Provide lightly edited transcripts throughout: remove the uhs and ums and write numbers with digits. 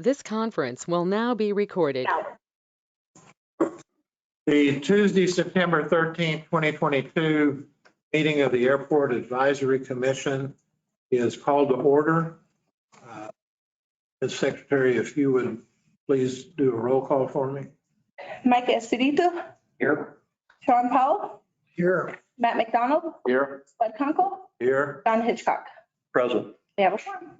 This conference will now be recorded. The Tuesday, September 13th, 2022 meeting of the Airport Advisory Commission is called to order. Ms. Secretary, if you would please do a roll call for me. Mike Espirito, Here. Sean Powell, Here. Matt McDonald, Here. Bud Kunkel, Here. Don Hitchcock. Present. We have a forum.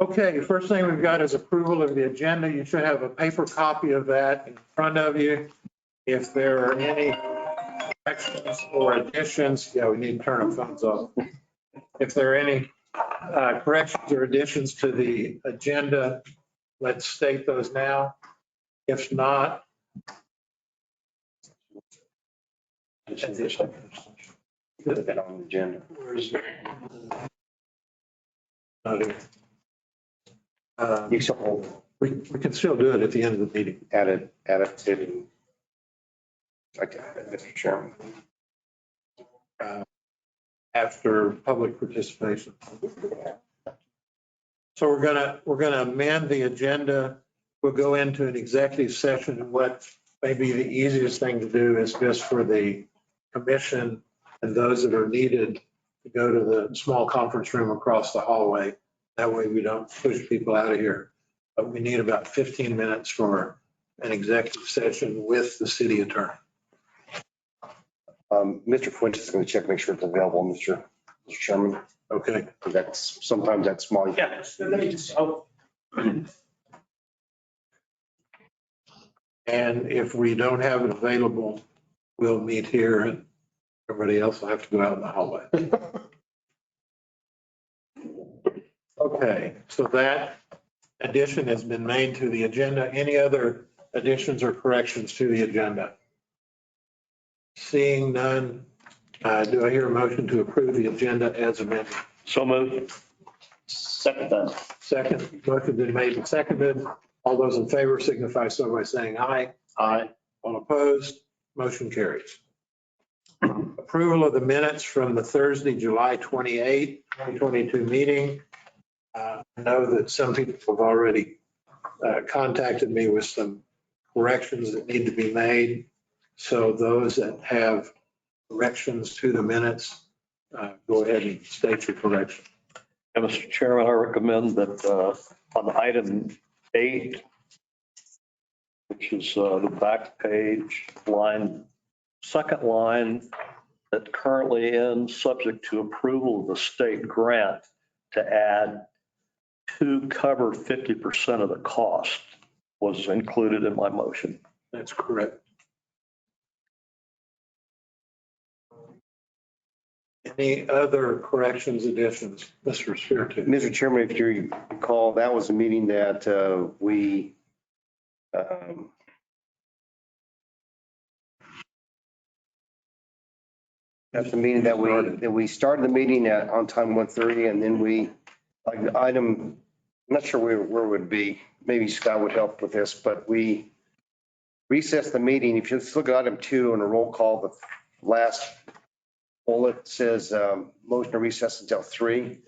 Okay, first thing we've got is approval of the agenda. You should have a paper copy of that in front of you. If there are any corrections or additions, we need to turn our phones off. If there are any corrections or additions to the agenda, let's state those now. If not, Put that on the agenda. where's it? Not here. You can hold, We can still do it at the end of the meeting. add it to. Okay, Mr. Chairman. After public participation. So we're gonna amend the agenda. We'll go into an executive session. What may be the easiest thing to do is just for the commission and those that are needed to go to the small conference room across the hallway. That way we don't push people out of here. But we need about 15 minutes for an executive session with the city attorney. Mr. Fuentes is going to check, make sure it's available, Mr. Chairman. Okay. Sometimes that's small. Yeah. And if we don't have it available, we'll meet here and everybody else will have to go out in the hallway. Okay, so that addition has been made to the agenda. Any other additions or corrections to the agenda? Seeing none, do I hear a motion to approve the agenda as amended? So moved. Second, motion been made and seconded. All those in favor signify so by saying aye. Aye. All opposed, motion carries. Approval of the minutes from the Thursday, July 28, 2022 meeting. I know that some people have already contacted me with some corrections that need to be made. So those that have corrections to the minutes, go ahead and state your correction. And Mr. Chairman, I recommend that on item 8, which is the back page, second line, that currently ends subject to approval of the state grant, to add to cover 50% of the cost was included in my motion. That's correct. Any other corrections, additions? Mr. Spiritu. Mr. Chairman, if you recall, that was a meeting that that's the meeting that we started the meeting at on time 1:30, and then we, like the item, I'm not sure where it would be. Maybe Scott would help with this, but we recessed the meeting. If you just look at item 2 on a roll call, the last bullet says motion to recess until 3.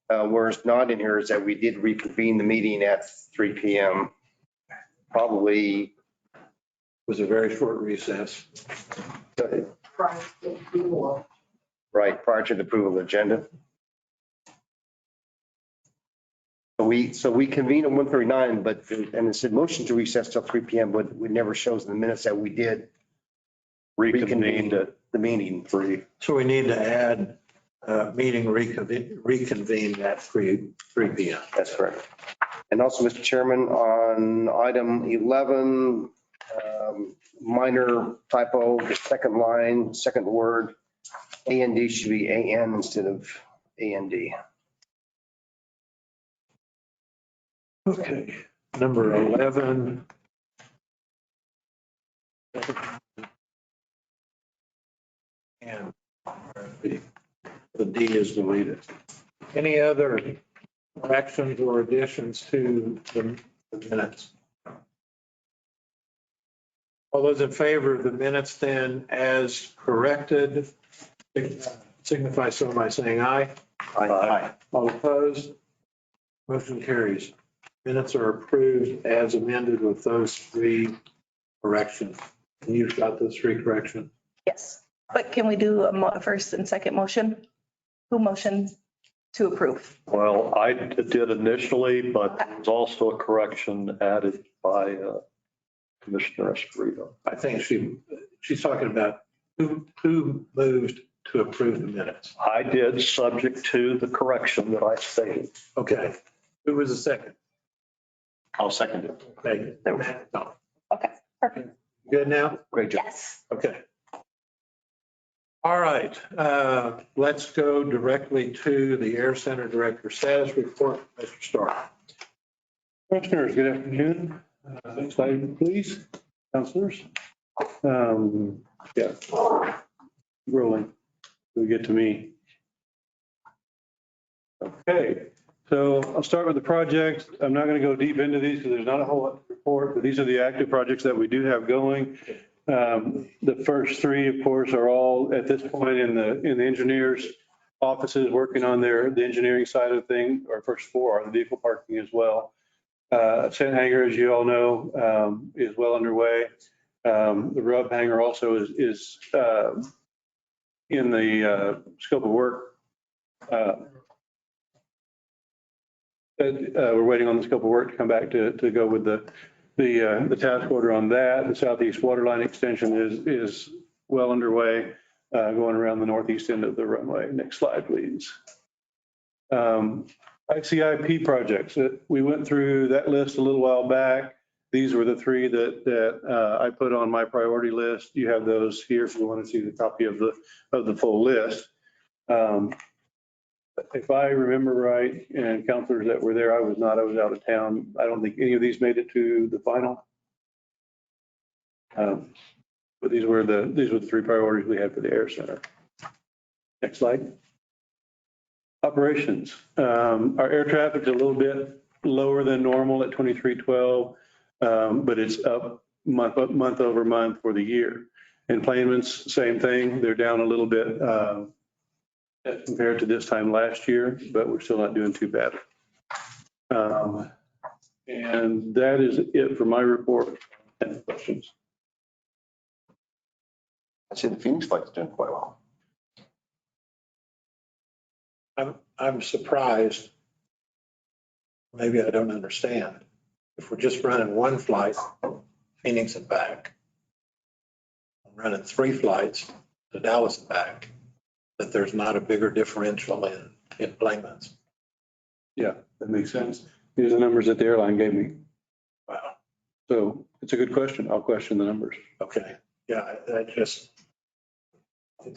Whereas not in here is that we did reconvene the meeting at 3 p.m. Probably Was a very short recess. right prior to the approval of the agenda. So we convened at 1:39, but and it said motion to recess till 3 p.m. But it never shows in the minutes that we did reconvene the meeting. So we need to add meeting reconvene at 3 p.m. That's correct. And also, Mr. Chairman, on item 11, minor typo, the second line, second word, A&D should be AN instead of AND. Okay, number 11. And the D is deleted. Any other corrections or additions to the minutes? All those in favor of the minutes then as corrected, signify so by saying aye. Aye. All opposed? Motion carries. Minutes are approved as amended with those three corrections. And you've got those three corrections? Yes, but can we do a first and second motion? Who motioned to approve? Well, I did initially, but there was also a correction added by Commissioner Esposito. I think she's talking about who moved to approve the minutes. I did, subject to the correction that I stated. Okay. Who was the second? I'll second it. Okay. No. Okay, perfect. Good now? Great job. Yes. Okay. All right, let's go directly to the Air Center Director Status Report, Mr. Stark. Commissioners, good afternoon. Next item, please. Councilors. Yeah. Rolling. We get to me. Okay, so I'll start with the projects. I'm not going to go deep into these because there's not a whole lot to report, but these are the active projects that we do have going. The first three, of course, are all at this point in the engineers' offices working on the engineering side of things. Our first four are the vehicle parking as well. Tent hangar, as you all know, is well underway. The rub hangar also is in the scope of work. We're waiting on the scope of work to come back to go with the task order on that. The southeast water line extension is well underway, going around the northeast end of the runway. Next slide, please. ICIP projects. We went through that list a little while back. These were the three that I put on my priority list. You have those here if you want to see the copy of the full list. If I remember right, and counselors that were there, I was out of town. I don't think any of these made it to the final. But these were the three priorities we had for the Air Center. Next slide. Operations. Our air traffic is a little bit lower than normal at 2312, but it's up month over month for the year. Enplanements, same thing. They're down a little bit as compared to this time last year, but we're still not doing too bad. And that is it for my report. Any questions? I see the Phoenix flight's doing quite well. I'm surprised. Maybe I don't understand. If we're just running one flight, Phoenix and back, I'm running three flights to Dallas and back, that there's not a bigger differential in enplanements. Yeah, that makes sense. These are the numbers that the airline gave me. Wow. So it's a good question. I'll question the numbers. Okay. Yeah, it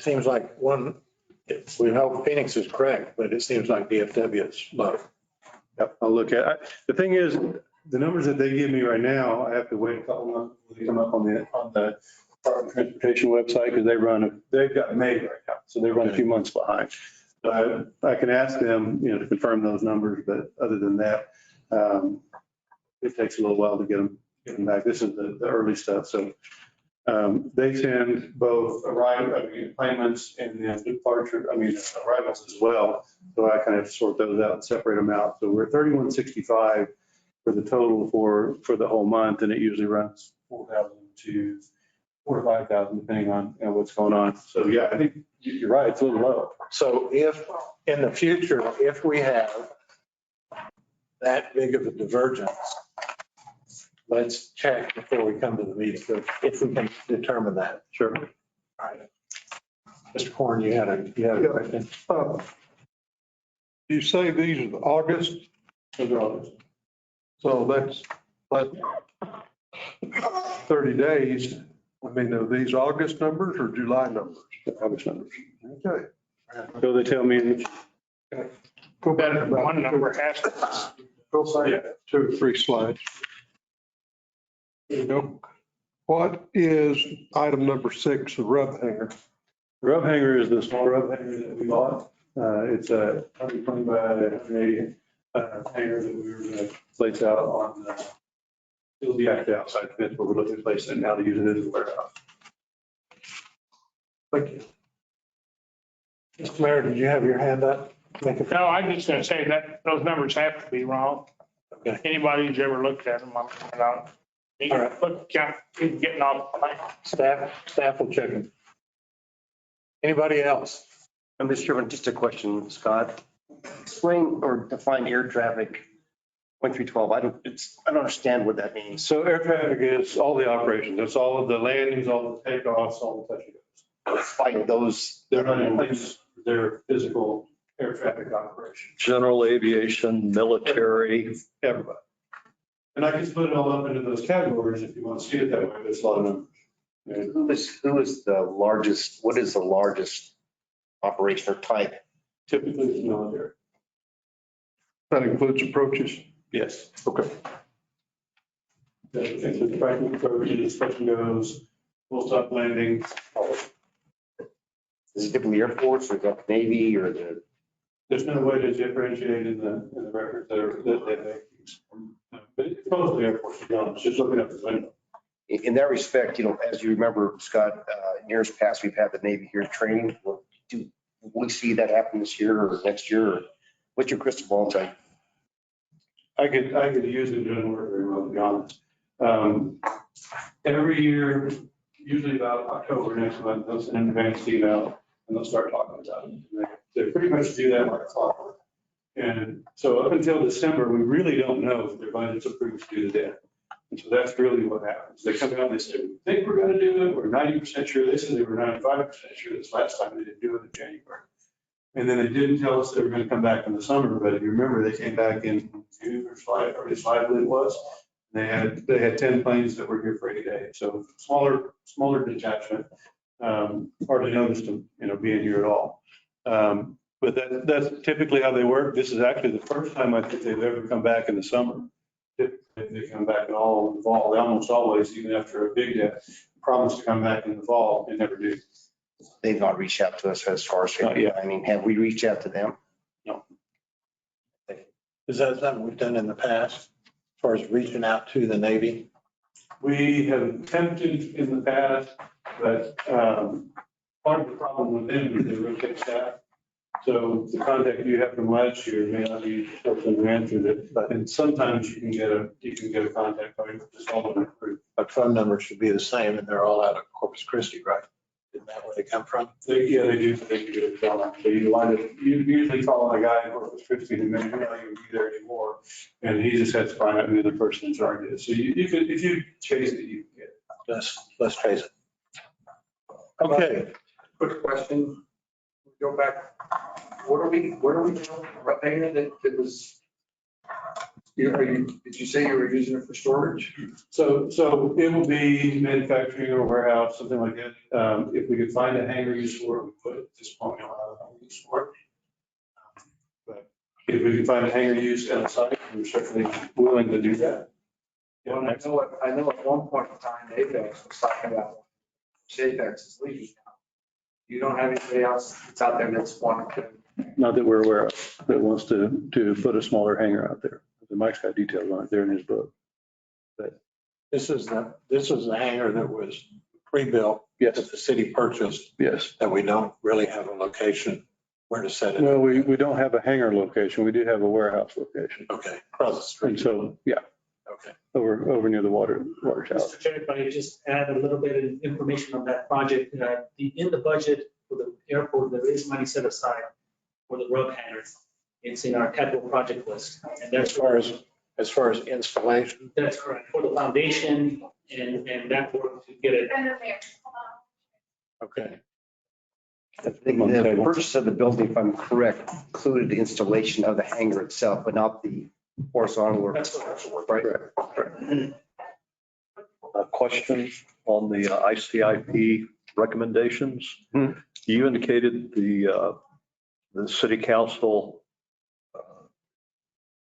seems like we hope Phoenix is correct, but it seems like DFW is low. Yep, I'll look at it. The thing is, the numbers that they give me right now, I have to wait a couple months to come up on the Department of Transportation website because they've got May right now, so they run a few months behind. But I can ask them, to confirm those numbers, but other than that, it takes a little while to get them back. This is the early stuff, so they send both enplanements and then arrivals as well. So I kind of sort those out and separate them out. So we're at 3165 for the total for the whole month, and it usually runs 4,000 to 4,000 to 5,000 depending on what's going on. So yeah, I think you're right. It's a little low. So if in the future, if we have that big of a divergence, let's check before we come to the meeting, if we can determine that. Sure. All right. Mr. Korn, you had a question? You say these are August, so that's 30 days. I mean, are these August numbers or July numbers? August numbers. Okay. So they tell me, Go back That about one number has to. Go back 2 or 3 slides. There you go. What is item number 6, the rub hanger? the rub hanger is the small rub hanger that we bought. It's a 120 by 180 hanger that we were going to place out on it'll be actually outside fence, but we're looking to place it now to use it as a warehouse. Thank you. Mr. Mayor, did you have your hand up? No, I'm just gonna say that those numbers have to be wrong. Anybody who's ever looked at them, I'm coming out. You All right. look, keep getting off. Staff will check them. Anybody else? Mr. Chairman, just a question, Scott. Explain or define air traffic 0.312. I don't understand what that means. So air traffic is all the operations. It's all of the landings, all the takeoffs, all the touch and goes. Like those, They're not in place, they're physical air traffic operations, General aviation, military. everybody. And I can split it all up into those categories if you want to see it that way. There's a lot of numbers. And who is the largest, what is the largest operation or type? typically it's military. That includes approaches. Yes. Okay. That includes practical approaches, touch and goes, full stop landings. Is it typically Air Force or the Navy or the? There's no way to differentiate in the records that they use. But it's mostly Air Force, to be honest, just looking up the window. In that respect, as you remember, Scott, in years past, we've had the Navy here training. Will we see that happen this year or next year? Or what's your crystal ball tell you? I could use it, doesn't work very well, to be honest. Every year, usually about October next month, they'll send an advanced email and they'll start talking about it. They pretty much do that like a clockwork. And so up until December, we really don't know if their budget's approved to do the debt. And so that's really what happens. They come out and they say, we think we're going to do it. We're 90% sure. They said they were 95% sure this last time. They didn't do it in January. And then they didn't tell us they were going to come back in the summer. But if you remember, they came back in June or July, or July, I believe it was. They had 10 planes that were here for 8 days. So smaller detachment. Hardly noticed them, being here at all. But that's typically how they work. This is actually the first time I think they've ever come back in the summer. Typically they come back in all in the fall. They almost always, even after a big debt, promise to come back in the fall and never do. They've not reached out to us as far as, Not yet. I mean, have we reached out to them? Is that something we've done in the past as far as reaching out to the Navy? We have attempted in the past, but part of the problem with them is they rotate staff. So the contact you have from last year may not be the person who answered it, and sometimes you can get a contact by just all of them. But phone numbers should be the same and they're all out of Corpus Christi, right? Isn't that where they come from? They do. They do get a call. So you usually call a guy in Corpus Christi who may not even be there anymore, and he just has to find out who the person in charge is. So you could, if you chase it, you can get it. Let's chase it. Okay. Quick question. Go back. What are we doing? What payment that was? Did you say you were using it for storage? So it will be manufacturing or warehouse, something like that. If we could find a hangar use for it, we could. At this point, we don't have a hangar use for it. But if we can find a hangar use at a site, we're certainly willing to do that. Well, I know at one point in time, Apex was talking about Apex is leaving now. You don't have anybody else that's out there that's wanting to. Not that we're aware of, that wants to put a smaller hangar out there. Mike's got details on it there in his book. This is the hangar that was pre-built. Yes. That the city purchased, Yes. that we don't really have a location where to set it. No, we don't have a hangar location. We do have a warehouse location. Okay, across the street. And so, yeah, Okay. over near the water tower. Mr. Chair, if I just add a little bit of information on that project, in the budget for the airport, there is money set aside for the road hangars. It's in our capital project list. And As far as installation, that's correct, for the foundation and that work to get it. okay. The purchase of the building, if I'm correct, included the installation of the hangar itself, but not the horizontal work. That's correct. Right? Question on the ICIP recommendations. You indicated the city council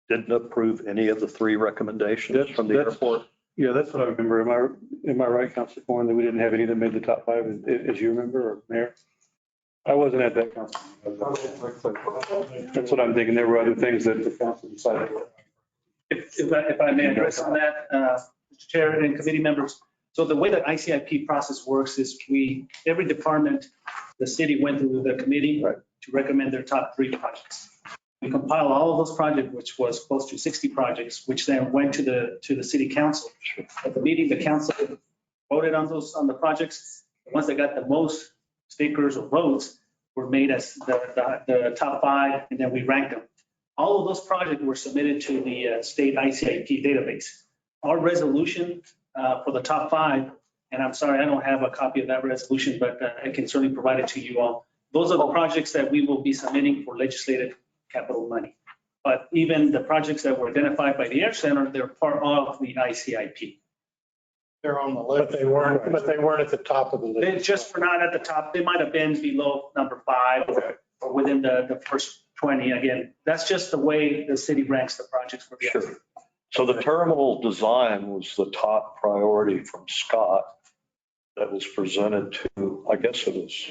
didn't approve any of the 3 recommendations from the airport. Yeah, that's what I remember. Am I right, Council Foreman, that we didn't have any that made the top 5, as you remember, or Mayor? I wasn't at that council. That's what I'm thinking. There were other things that the council decided. If I may address on that, Mr. Chair and committee members. So the way that ICIP process works is every department, the city went through the committee to recommend their top 3 projects. We compiled all of those projects, which was close to 60 projects, which then went to the city council. At the meeting, the council voted on the projects. The ones that got the most stickers or votes were made as the top 5, and then we ranked them. All of those projects were submitted to the state ICIP database. Our resolution for the top 5, and I'm sorry, I don't have a copy of that resolution, but I can certainly provide it to you all. Those are the projects that we will be submitting for legislative capital money. But even the projects that were identified by the Air Center, they're part of the ICIP. They're on the list. But they weren't at the top of the They list. just were not at the top. They might have been below number 5 or within the first 20. Again, that's just the way the city ranks the projects for the. Sure. So the terminal design was the top priority from Scott that was presented to, I guess it was.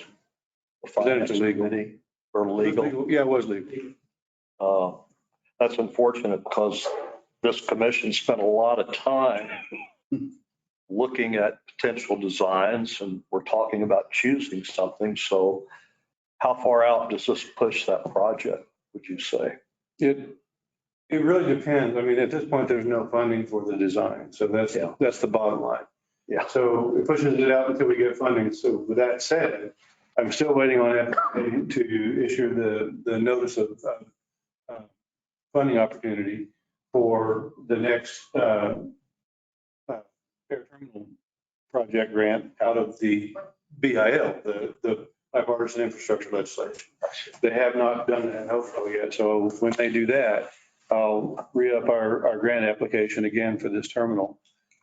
Presented to legal. Committee or legal. Yeah, it was legal. That's unfortunate because this commission spent a lot of time looking at potential designs, and we're talking about choosing something. So how far out does this push that project, would you say? It really depends. I mean, at this point, there's no funding for the design. So that's the bottom line. Yeah. So it pushes it out until we get funding. So with that said, I'm still waiting on FAA to issue the notice of funding opportunity for the next air terminal project grant out of the BIL, the bipartisan infrastructure legislation. They have not done that in Hopewell yet. So when they do that, I'll re-up our grant application again for this terminal.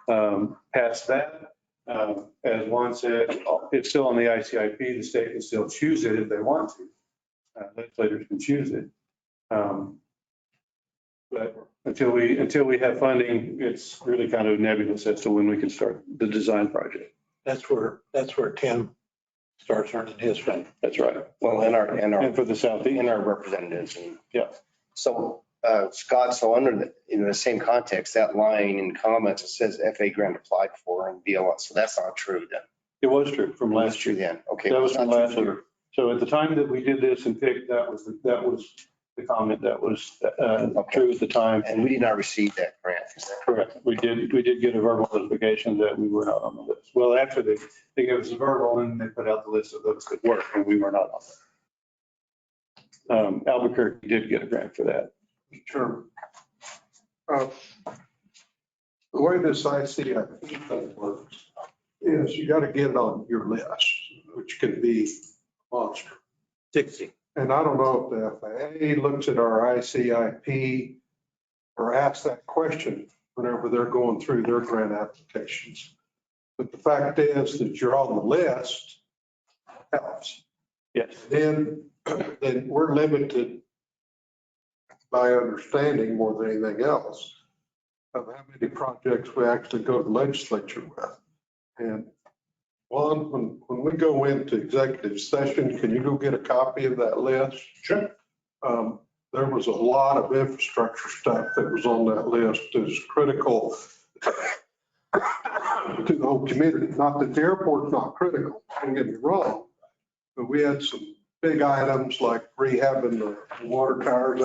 Past that, as Juan said, it's still on the ICIP. The state can still choose it if they want to. Legislators can choose it. But until we have funding, it's really kind of nebulous as to when we can start the design project. That's where Tim starts earning his funding. That's right. Well, And for the southeast. and our representatives. And Yeah. so, Scott, so under in the same context, that line in comments, it says FA grant applied for and BLS. So that's not true then. It was true from That's last true year. then. Okay. That was It's not from true last year. So at the time that we did this and picked, that was the comment that was true at the time. And we did not receive that grant. Is that Correct. We did get a verbal notification that we were not on the list. Well, after they gave us a verbal and they put out the list of those that work, and we were not on there. Albuquerque did get a grant for that. Sure. The way this ICIP thing works is you got to get it on your list, which can be monster. 60. And I don't know if the FAA looks at our ICIP or asks that question whenever they're going through their grant applications. But the fact is that you're on the list helps. Yes. Then we're limited by understanding more than anything else of how many projects we actually go to the legislature with. And Juan, when we go into executive session, can you go get a copy of that list? Sure. There was a lot of infrastructure stuff that was on that list that is critical to the whole community. Not that the airport's not critical, don't get me wrong, but we had some big items like rehabbing the water towers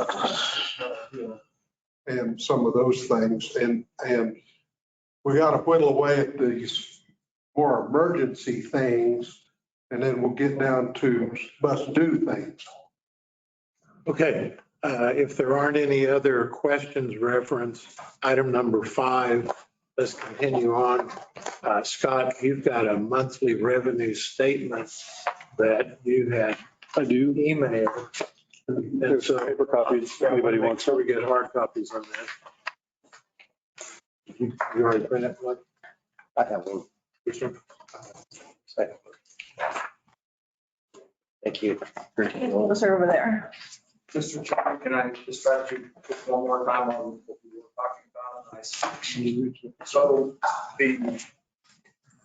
and some of those things. And we got to whittle away at these more emergency things, and then we'll get down to must-do things. Okay, if there aren't any other questions, reference item number 5, let's continue on. Scott, you've got a monthly revenue statement that you had emailed. And There's so paper copies if anybody wants. sure we get hard copies on that. You already printed one? I have one. Thank you. Those are over there. Mr. Chairman, can I distract you just one more time on what we were talking about? So the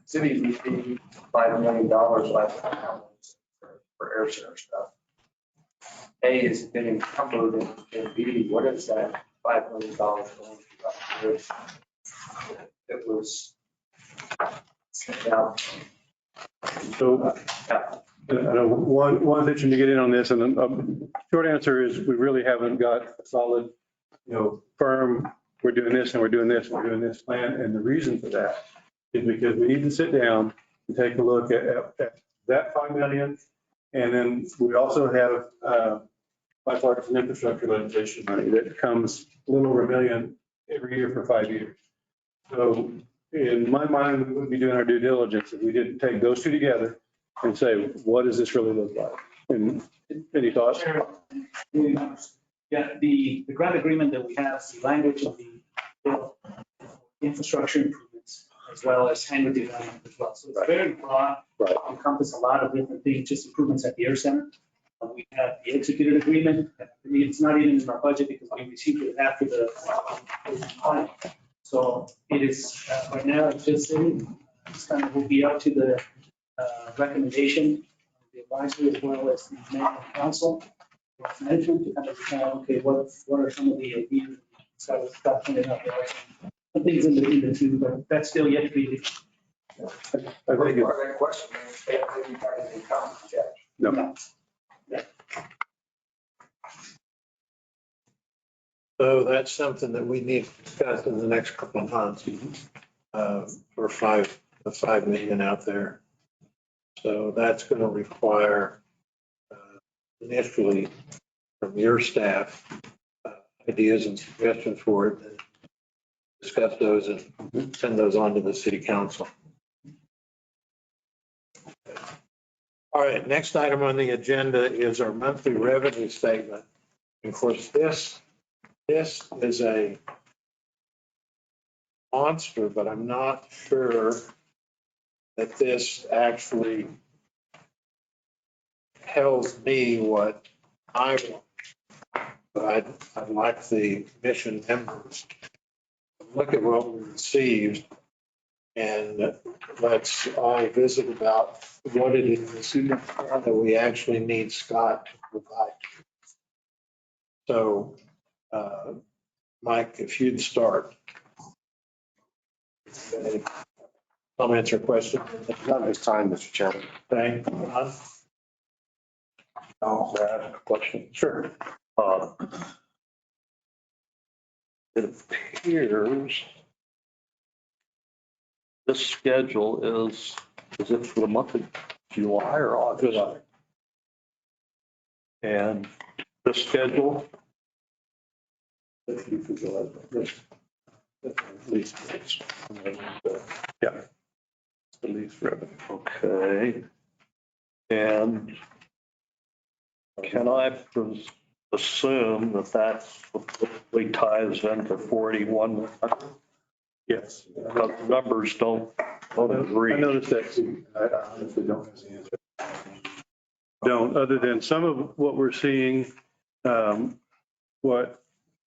city received $5 million last year for air center stuff. A is been encumbered and B, what is that $5 million going to? It was. So I know one itching to get in on this, and short answer is we really haven't got a solid, firm, we're doing this and we're doing this, and we're doing this plan. And the reason for that is because we need to sit down and take a look at that 5 million. And then we also have bipartisan infrastructure legislation money that comes a little over $1 million every year for 5 years. So in my mind, we would be doing our due diligence if we didn't take those two together and say, what does this really look like? And any thoughts? Yeah, the grant agreement that we have, the language of the infrastructure improvements, as well as hangar development as well. So it's very broad, encompasses a lot of different things, just improvements at the air center. We have the executed agreement. It's not even in our budget because we received it after the plan. So it is, right now, it's just in, it's kind of will be up to the recommendation of the advisory as well as the mayor and council management to kind of decide, okay, what are some of the ideas? So start putting up there. Some things in the two, but that's still yet to be. I think That question, have you got any comments yet? no. So that's something that we need to discuss in the next couple of months for the 5 million out there. So that's going to require initially from your staff ideas and suggestions for it. And discuss those and send those on to the city council. All right, next item on the agenda is our monthly revenue statement. And of course, this is a monster, but I'm not sure that this actually tells me what I want. But I'd like the commission members to look at what we received and let's all visit about what it is that we actually need Scott to provide. So, Mike, if you'd start. Comments or questions? Not this time, Mr. Chairman. Thank you. I'll ask a question. Sure. It appears this schedule is it for the month of July or August? July. And the schedule, Lease. yeah, the lease revenue. Okay. And can I assume that that's what ties into 41? Yes. Because the numbers don't agree. I noticed that too. I honestly don't have the answer. Don't, other than some of what we're seeing, what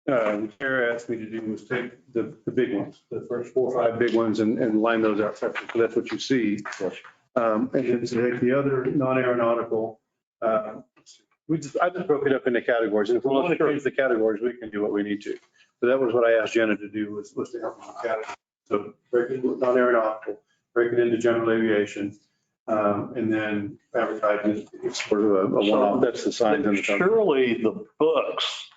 Kara asked me to do was take the big ones, the first 4 or 5 big ones and line those out separately. So that's what you see. And then to take the other non-aeronautical, I just broke it up into categories. And if we want to change the categories, we can do what we need to. So that was what I asked Jenna to do was to help me with categories. So break it non-aeronautical, break it into general aviation, and then advertising is sort of a one-off. That's the signs in the company. Surely the books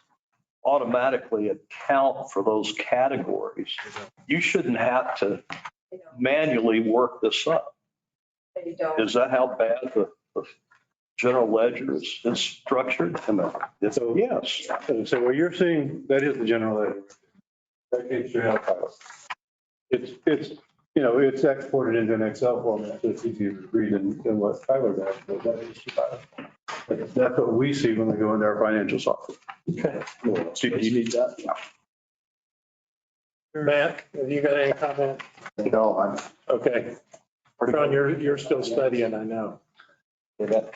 automatically account for those categories. You shouldn't have to manually work this up. Is that how bad the general ledger is structured? So, Yes. so what you're seeing, that is the general ledger. That came straight out of Tyler. It's exported into an Excel format, so it's easier to read than what Tyler does, but that is Tyler. That's what we see when we go into our financial software. Okay. So you need that? Yeah. Matt, have you got any comment? No, I'm. Okay. Sean, you're still studying, I know. Yeah.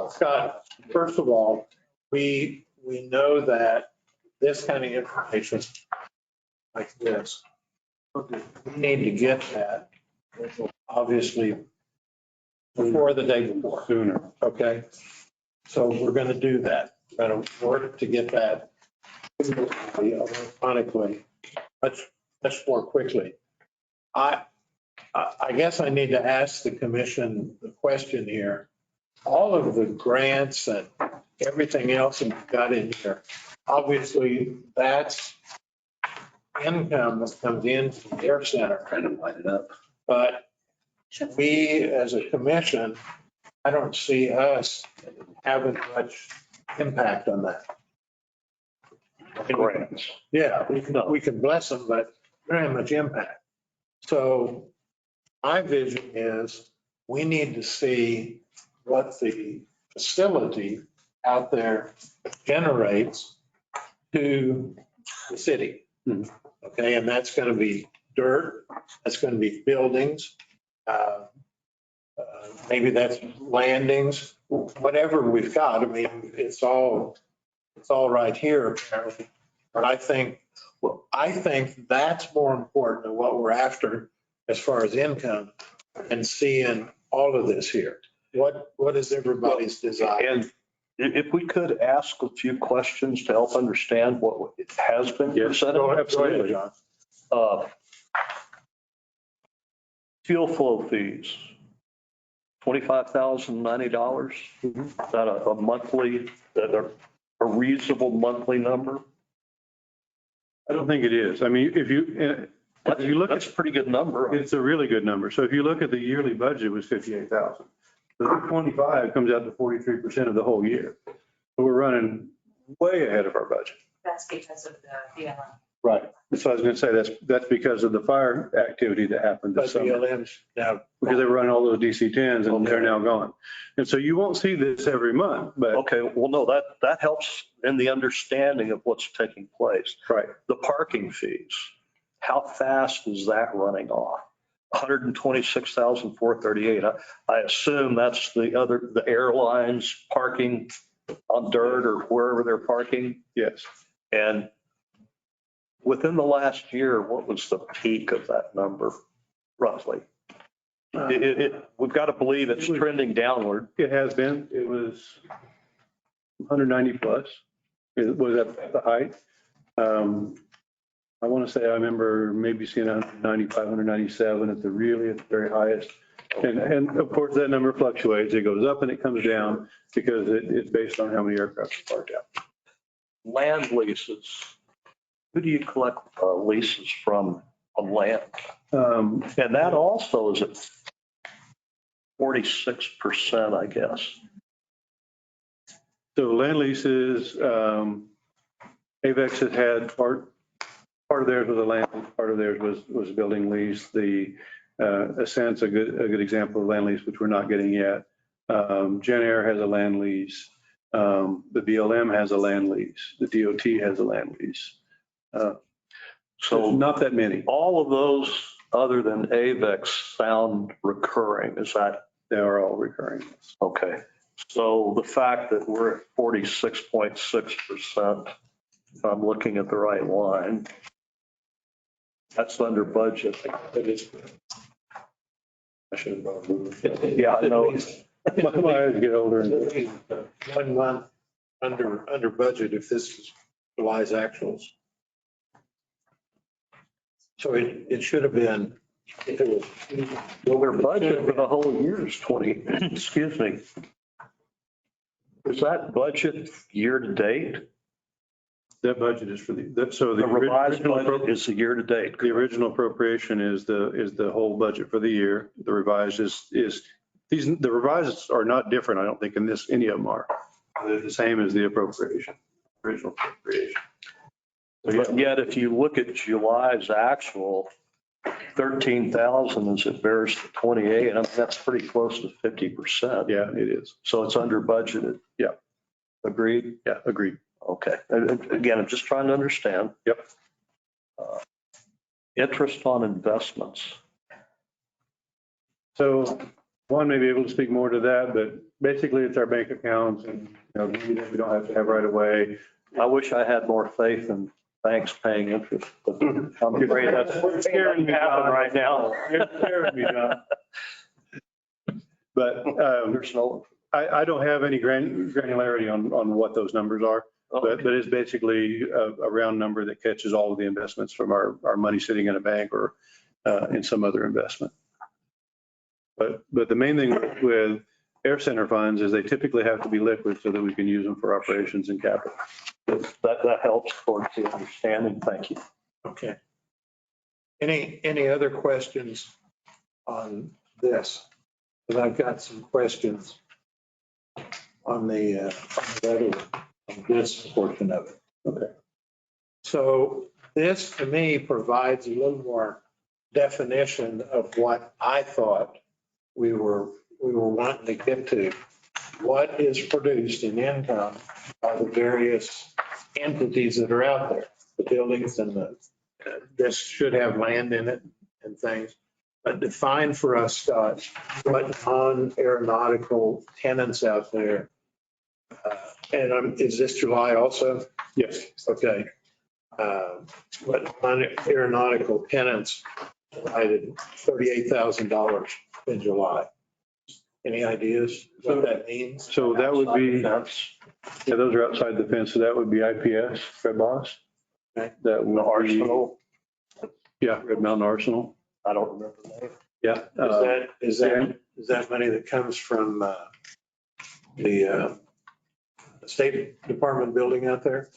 Scott, first of all, we know that this kind of information like this, we need to get that obviously before the day before. Sooner. Okay. So we're going to do that. We're going to work to get that electronically, much more quickly. I guess I need to ask the commission the question here. All of the grants and everything else that we've got in here, obviously, that's income that comes in from their center. Trying to line it up. But we, as a commission, I don't see us having much impact on that. Grants. Yeah, we can bless them, but we don't have much impact. So my vision is we need to see what the facility out there generates to the city. Okay, and that's going to be dirt, that's going to be buildings, maybe that's landings, whatever we've got. I mean, it's all right here apparently. But I think that's more important than what we're after as far as income and seeing all of this here. What is everybody's desire? And if we could ask a few questions to help understand what it has been presented. Absolutely, John. Fuel flow fees, $25,090. Is that a monthly, a reasonable monthly number? I don't think it is. I mean, if you look That's at, a pretty good number. it's a really good number. So if you look at the yearly budget was 58,000. The 25 comes out to 43% of the whole year. So we're running way ahead of our budget. That's because of the BLM. Right. So I was going to say that's because of the fire activity that happened But this summer. BLM's now, Because they were running all those DC-10s and they're now gone. And so you won't see this every month, but. Okay, well, no, that helps in the understanding of what's taking place. Right. The parking fees, how fast is that running off? 126,438. I assume that's the airlines parking on dirt or wherever they're parking. Yes. And within the last year, what was the peak of that number roughly? We've got to believe it's trending downward. It has been. It was 190 plus. It was at the height. I want to say I remember maybe seeing 195, 197 at the very highest. And of course, that number fluctuates. It goes up and it comes down because it's based on how many aircraft are parked out. Land leases. Who do you collect leases from on land? And that also is at 46%, I guess. So land leases, AVEX has had part of theirs was a land, part of theirs was a building lease. The Ascent's a good example of land lease, which we're not getting yet. Jen Air has a land lease. The BLM has a land lease. The DOT has a land lease. So not that many. All of those other than AVEX sound recurring. Is that? They are all recurring. Okay. So the fact that we're at 46.6%, if I'm looking at the right line, that's under budget. it is. I should have brought it. Yeah, I know. My eyes get older. 1 month under budget if this is July's actuals. So it should have been, if it was. Well, their budget for the whole year is 20, excuse me. Is that budget year to date? That budget is for the The revised budget is the year to date. The original appropriation is the whole budget for the year. The revised is the revised are not different, I don't think, in this, any of them are. They're the same as the appropriation, original appropriation. But yet, if you look at July's actual, 13,000 as it bears to 28, I mean, that's pretty close to 50%. Yeah, it is. So it's under budgeted. Yeah. Agreed? Yeah, agreed. Okay. Again, I'm just trying to understand. Yep. Interest on investments. So Juan may be able to speak more to that, but basically it's our bank accounts and, we don't have to have right away. I wish I had more faith in banks paying interest, but I'm afraid that's scaring me, happen right now. You're scaring me, John. But There's no. I don't have any granularity on what those numbers are, but it's basically a round number that catches all of the investments from our money sitting in a bank or in some other investment. But the main thing with air center funds is they typically have to be liquid so that we can use them for operations and capital. That helps towards the understanding. Thank you. Okay. Any other questions on this? Because I've got some questions on the other, on this portion of it. Okay. So this to me provides a little more definition of what I thought we were wanting to get to. What is produced in income by the various entities that are out there, the buildings and this should have land in it and things. But define for us, Scott, what non-aeronautical tenants out there. Is this July also? Yes. Okay. What non-aeronautical tenants provided $38,000 in July? Any ideas what that means? So that would be, yeah, those are outside the fence. So that would be IPS, Fred Boss. Okay. That would The be- Arsenal, Yeah, Red Mountain Arsenal. I don't remember the name. Yeah. Is that money that comes from the State Department building out there?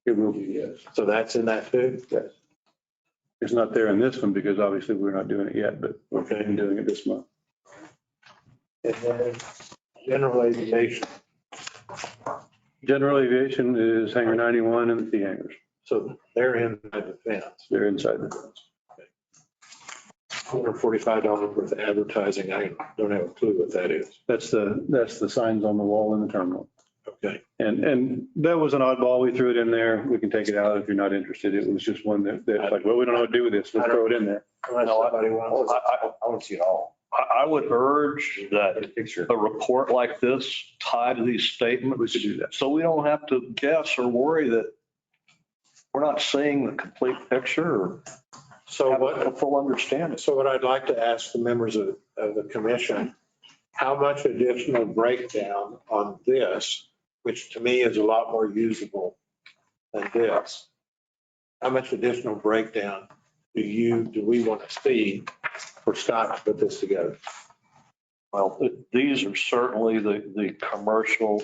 It will be, yes. So that's in that too? Yes. It's not there in this one because obviously we're not doing it yet, but we're doing it this month. And then general aviation. General aviation is hangar 91 and the T hangars. So they're in the fence. They're inside the fence. $145 worth of advertising. I don't have a clue what that is. That's the signs on the wall in the terminal. Okay. And that was an oddball. We threw it in there. We can take it out if you're not interested. It was just one that's like, well, we don't know what to do with this. Let's throw it in there. Unless somebody wants. I want to see it all. I would urge that Picture. a report like this tied to these statements. We could do that. So we don't have to guess or worry that we're not seeing the complete picture or So have a what, full understanding. so what I'd like to ask the members of the commission, how much additional breakdown on this, which to me is a lot more usable than this? How much additional breakdown do we want to see for Scott to put this together? Well, these are certainly the commercial,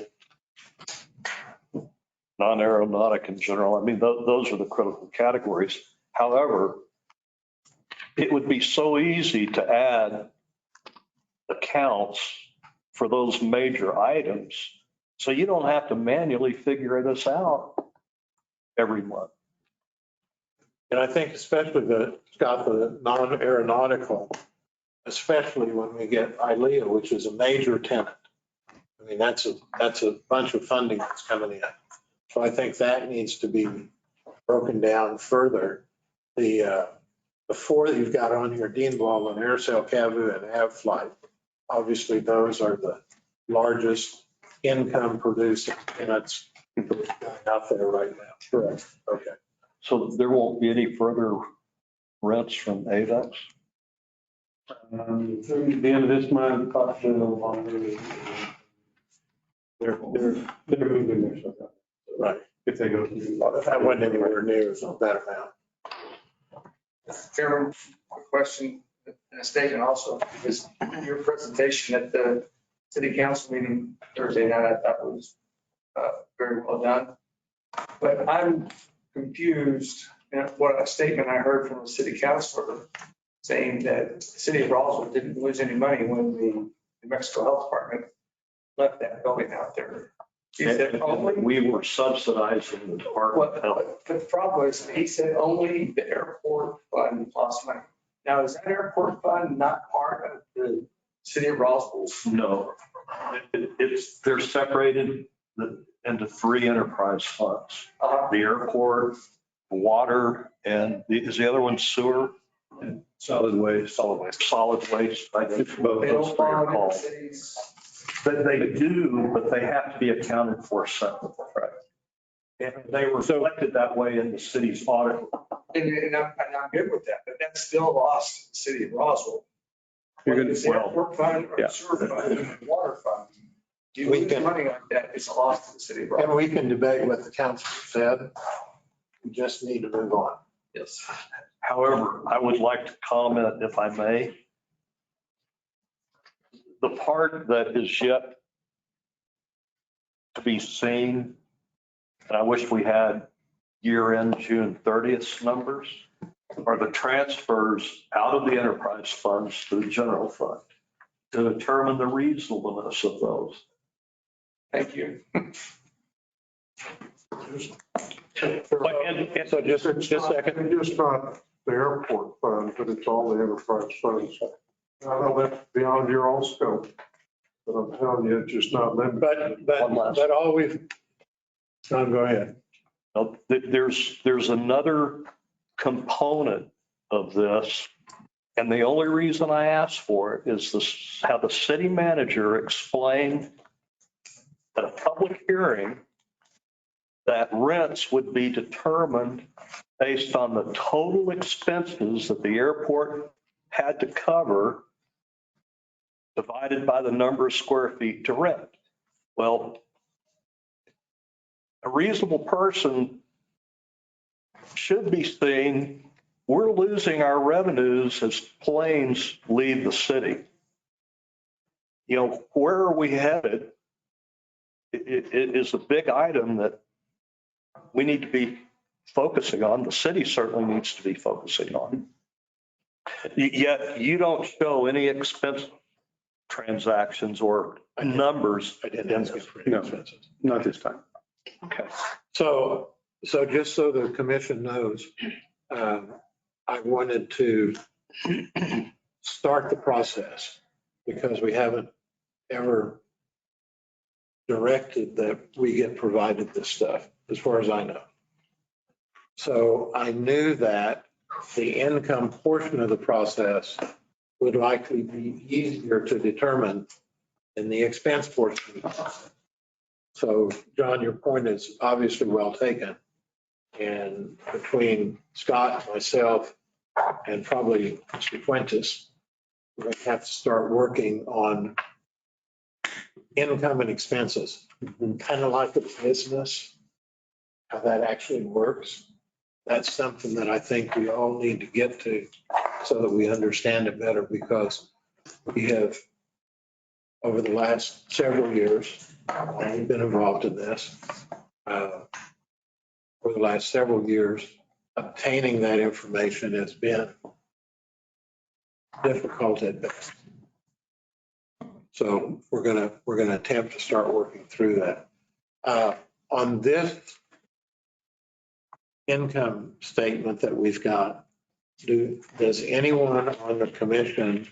non-aeronautic in general. I mean, those are the critical categories. However, it would be so easy to add accounts for those major items. So you don't have to manually figure this out every month. And I think especially Scott, the non-aeronautical, especially when we get Ilea, which is a major tenant. I mean, that's a bunch of funding that's coming in. So I think that needs to be broken down further. The four that you've got on here, Dean Ball and Airsail Cavu and AvFlight, obviously those are the largest income producing tenants out there right now. Correct. Okay. So there won't be any further rents from AVEX? Through the end of this month, possibly no longer. They're moving their stuff out. right. If they go through. That wasn't anywhere near that amount. Chairman, quick question and a statement also, because your presentation at the city council meeting Thursday night, I thought was very well done. But I'm confused at what a statement I heard from a city councilor saying that the city of Roswell didn't lose any money when the New Mexico Health Department left that building out there. He said only. We were subsidizing the Department of Health. But the problem is, he said only the airport fund lost money. Now, is that airport fund not part of the city of Roswell? No, they're separated into three enterprise funds. The airport, water, and is the other one sewer? Solid waste. Solid waste. I think both They those don't three are bond in called. cities. But they do, but they have to be accounted for separately. Right. And they were reflected that way in the city's audit. And I'm good with that, but that's still lost to the city of Roswell. You're Whether gonna- it's the airport fund or Yeah. the sewer fund, or the water fund. You We lose can- money like that, it's lost to the city of And Roswell. we can debate what the council said. We just need to move on. Yes. However, I would like to comment, if I may, the part that is yet to be seen, and I wish we had year-end June 30th numbers, are the transfers out of the enterprise funds to the general fund to determine the reasonableness of those. Thank you. So just a second. It's just not the airport fund, but it's all the enterprise funds. I know that's beyond your own scope, but I'm telling you, it's just not limited. But all we've, John, go ahead. Now, there's another component of this, and the only reason I asked for it is this, how the city manager explained at a public hearing that rents would be determined based on the total expenses that the airport had to cover divided by the number of square feet to rent. Well, a reasonable person should be seeing we're losing our revenues as planes leave the city. You know, where are we headed? It is a big item that we need to be focusing on. The city certainly needs to be focusing on. Yet you don't show any expense transactions or numbers. I didn't ask for any No. expenses. Not this time. Okay. So just so the commission knows, I wanted to start the process because we haven't ever directed that we get provided this stuff, as far as I know. So I knew that the income portion of the process would likely be easier to determine than the expense portion of the process. So, John, your point is obviously well taken. And between Scott, myself, and probably Mr. Fuentes, we're going to have to start working on income and expenses, kind of like a business, how that actually works. That's something that I think we all need to get to so that we understand it better, because we have, over the last several years, we've been involved in this. For the last several years, obtaining that information has been difficult at best. So we're gonna attempt to start working through that. On this income statement that we've got, does anyone on the commission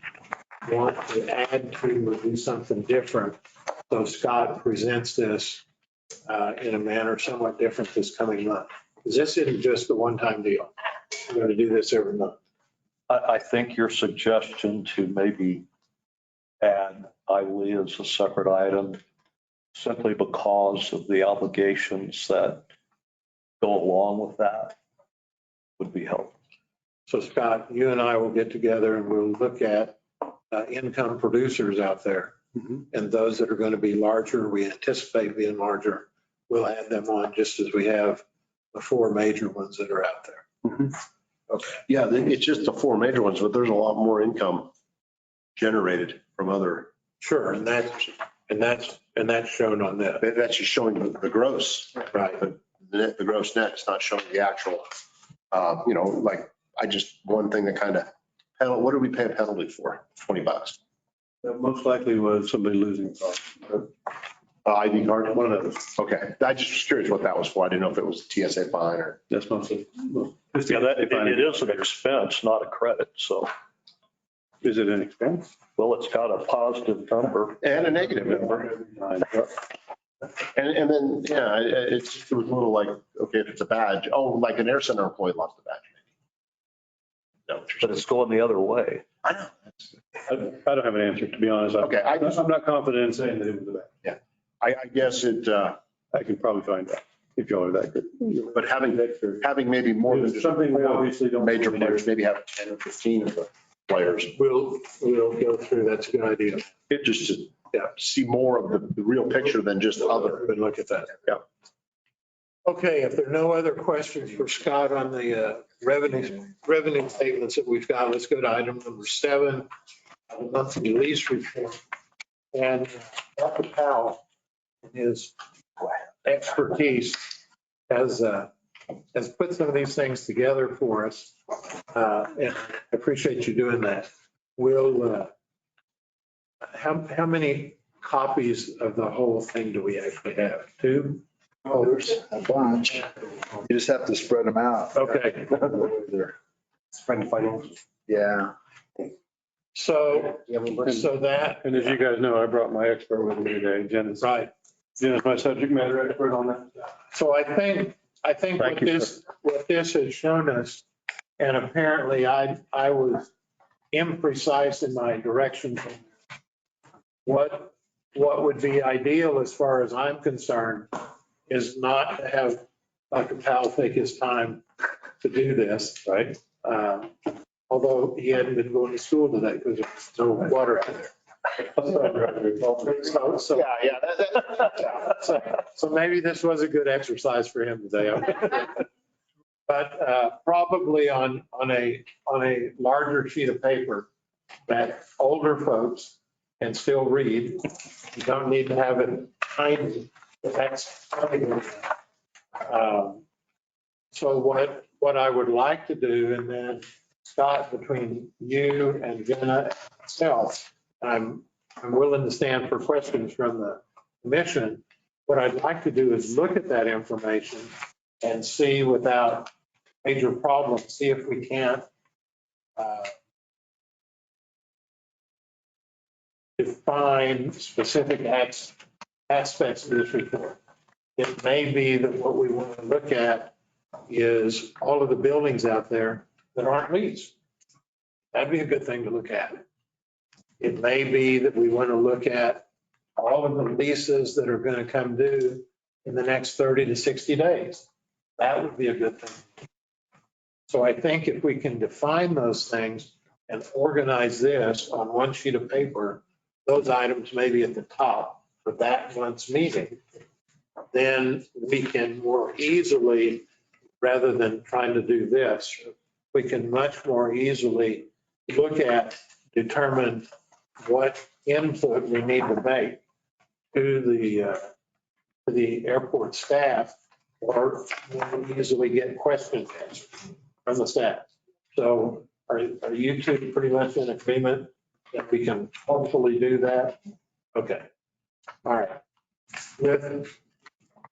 want to add to or do something different? So Scott presents this in a manner somewhat different this coming month. Because this isn't just a one-time deal. We're going to do this every month. I think your suggestion to maybe add ILE as a separate item simply because of the obligations that go along with that would be helpful. So Scott, you and I will get together and we'll look at income producers out there. And those that are going to be larger, we anticipate being larger, we'll add them on just as we have the four major ones that are out there. Okay. Yeah, it's just the four major ones, but there's a lot more income generated from other. Sure, and that's shown on this. That's just showing the gross. Right. The gross net is not showing the actual, like one thing that kind of, what did we pay a penalty for? $20. That most likely was somebody losing a car. ID card? One of those. Okay. I just was curious what that was for. I didn't know if it was a TSA fine or. That's mostly. Yeah, it is an expense, not a credit. So Is it an expense? well, it's got a positive number. And a negative number. And then, yeah, it was a little like, okay, if it's a badge, like an air center employee lost a badge. No, But it's going the other way. I know. I don't have an answer, to be honest. Okay, I'm not confident in saying that it was a bad. I guess it, I can probably find out if y'all are that good. but having maybe more than It's just something we obviously don't. major players, maybe have 10 or 15 of the players, We'll go through. That's a good idea. just to see more of the real picture than just other. But look at that. Yeah. Okay, if there are no other questions for Scott on the revenue statements that we've got, let's go to item number 7, the monthly lease report. And Dr. Powell, his expertise has put some of these things together for us. And I appreciate you doing that. We'll, how many copies of the whole thing do we actually have? 2? Oh, there's a bunch. You just have to spread them out. Okay. Spread the financials. Yeah. So that, And as you guys know, I brought my expert with me today. Jen's right. my subject matter expert on that. So I think Thank what this has shown us, and apparently I was imprecise in my direction. What would be ideal as far as I'm concerned is not to have Dr. Powell take his time to do this, right? Although he hadn't been going to school today because there's no water out there. So maybe this was a good exercise for him today. But probably on a larger sheet of paper that older folks can still read. You don't need to have it tiny. That's so what I would like to do, and then Scott, between you and Jenna and myself, I'm willing to stand for questions from the commission. What I'd like to do is look at that information and see without major problems, see if we can't define specific aspects of this report. It may be that what we want to look at is all of the buildings out there that aren't leased. That'd be a good thing to look at. It may be that we want to look at all of the leases that are going to come due in the next 30 to 60 days. That would be a good thing. So I think if we can define those things and organize this on one sheet of paper, those items may be at the top for that month's meeting, then we can more easily, rather than trying to do this, we can much more easily look at, determine what input we need to make to the airport staff, or we'll easily get questions answered from the staff. So are you two pretty much in agreement that we can hopefully do that? Okay. All right.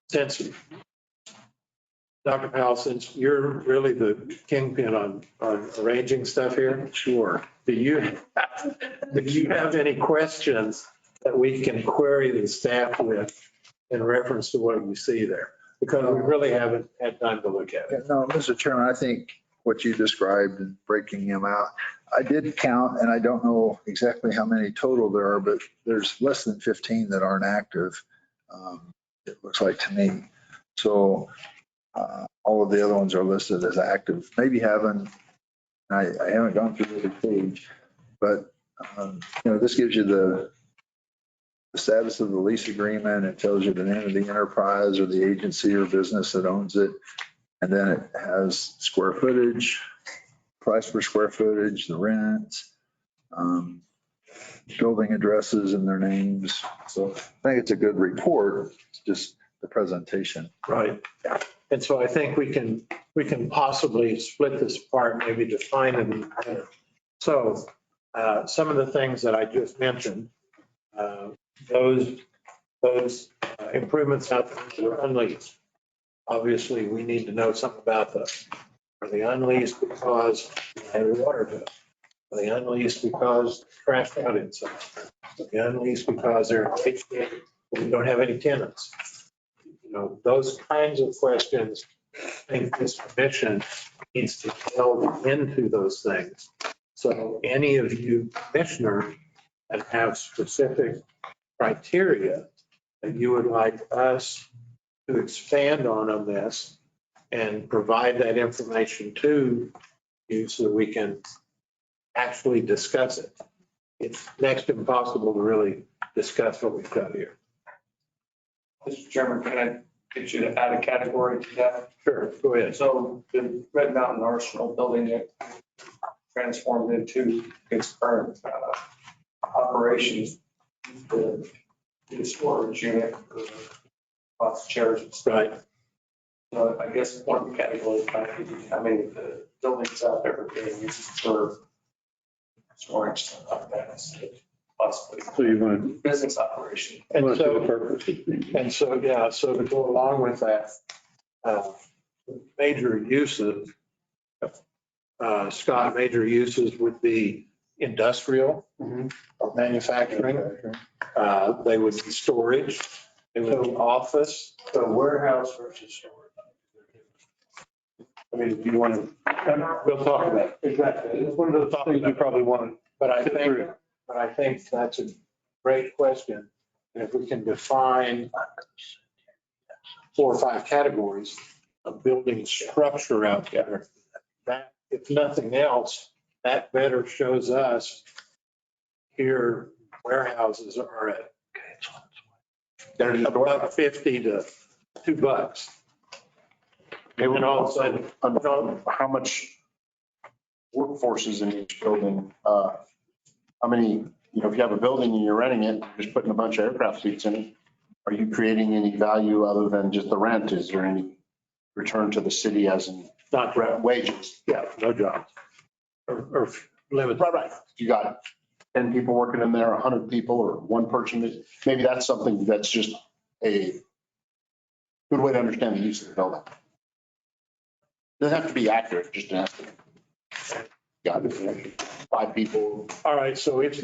Since Dr. Powell, since you're really the kingpin on arranging stuff here, sure. Do you have any questions that we can query the staff with in reference to what you see there? Because we really haven't had time to look at it. No, Mr. Chairman, I think what you described and breaking them out, I did count, and I don't know exactly how many total there are, but there's less than 15 that aren't active. It looks like to me. So all of the other ones are listed as active. Maybe I haven't gone through the page, but this gives you the status of the lease agreement. It tells you the name of the enterprise or the agency or business that owns it. And then it has square footage, price per square footage, the rent, building addresses and their names. So I think it's a good report. It's just the presentation. Right. And so I think we can possibly split this apart, maybe define it. So some of the things that I just mentioned, those improvements out there are unleased. Obviously, we need to know something about those. Are they unleased because they have water to it? Are they unleased because crashed out inside? Are they unleased because they're HVAC, we don't have any tenants? Those kinds of questions, I think this commission needs to delve into those things. So any of you commissioners that have specific criteria that you would like us to expand on this and provide that information to you so that we can actually discuss it. It's next to impossible to really discuss what we've got here. Mr. Chairman, can I get you to add a category to that? Sure, go ahead. So the Red Mountain Arsenal building that transformed into its current operations, the storage unit, lots of chairs and stuff. Right. So I guess one category, kind of, how many of the buildings out there are being used for storage, stuff like that, so possibly So you want business operation. And to so, the purpose. yeah, so to go along with that, major uses, Scott, major uses would be industrial or manufacturing. They would be storage, they would be office. So warehouse versus storage. I mean, if you want to, we'll talk about it. Exactly. It's one of those things you probably want. But I think that's a great question. And if we can define 4 or 5 categories of building structure out there, that, if nothing else, that better shows us here warehouses are at, they're about 50 to $2. And all of a sudden, How much workforce is in each building? How many, if you have a building and you're renting it, you're just putting a bunch of aircraft seats in it. Are you creating any value other than just the rent? Is there any return to the city as in not rent, wages? yeah, no jobs. Or limited. Right. You got 10 people working in there, 100 people, or one person. Maybe that's something that's just a good way to understand the use of the building. Doesn't have to be accurate, just an estimate. Got it. 5 people. All right, so it's,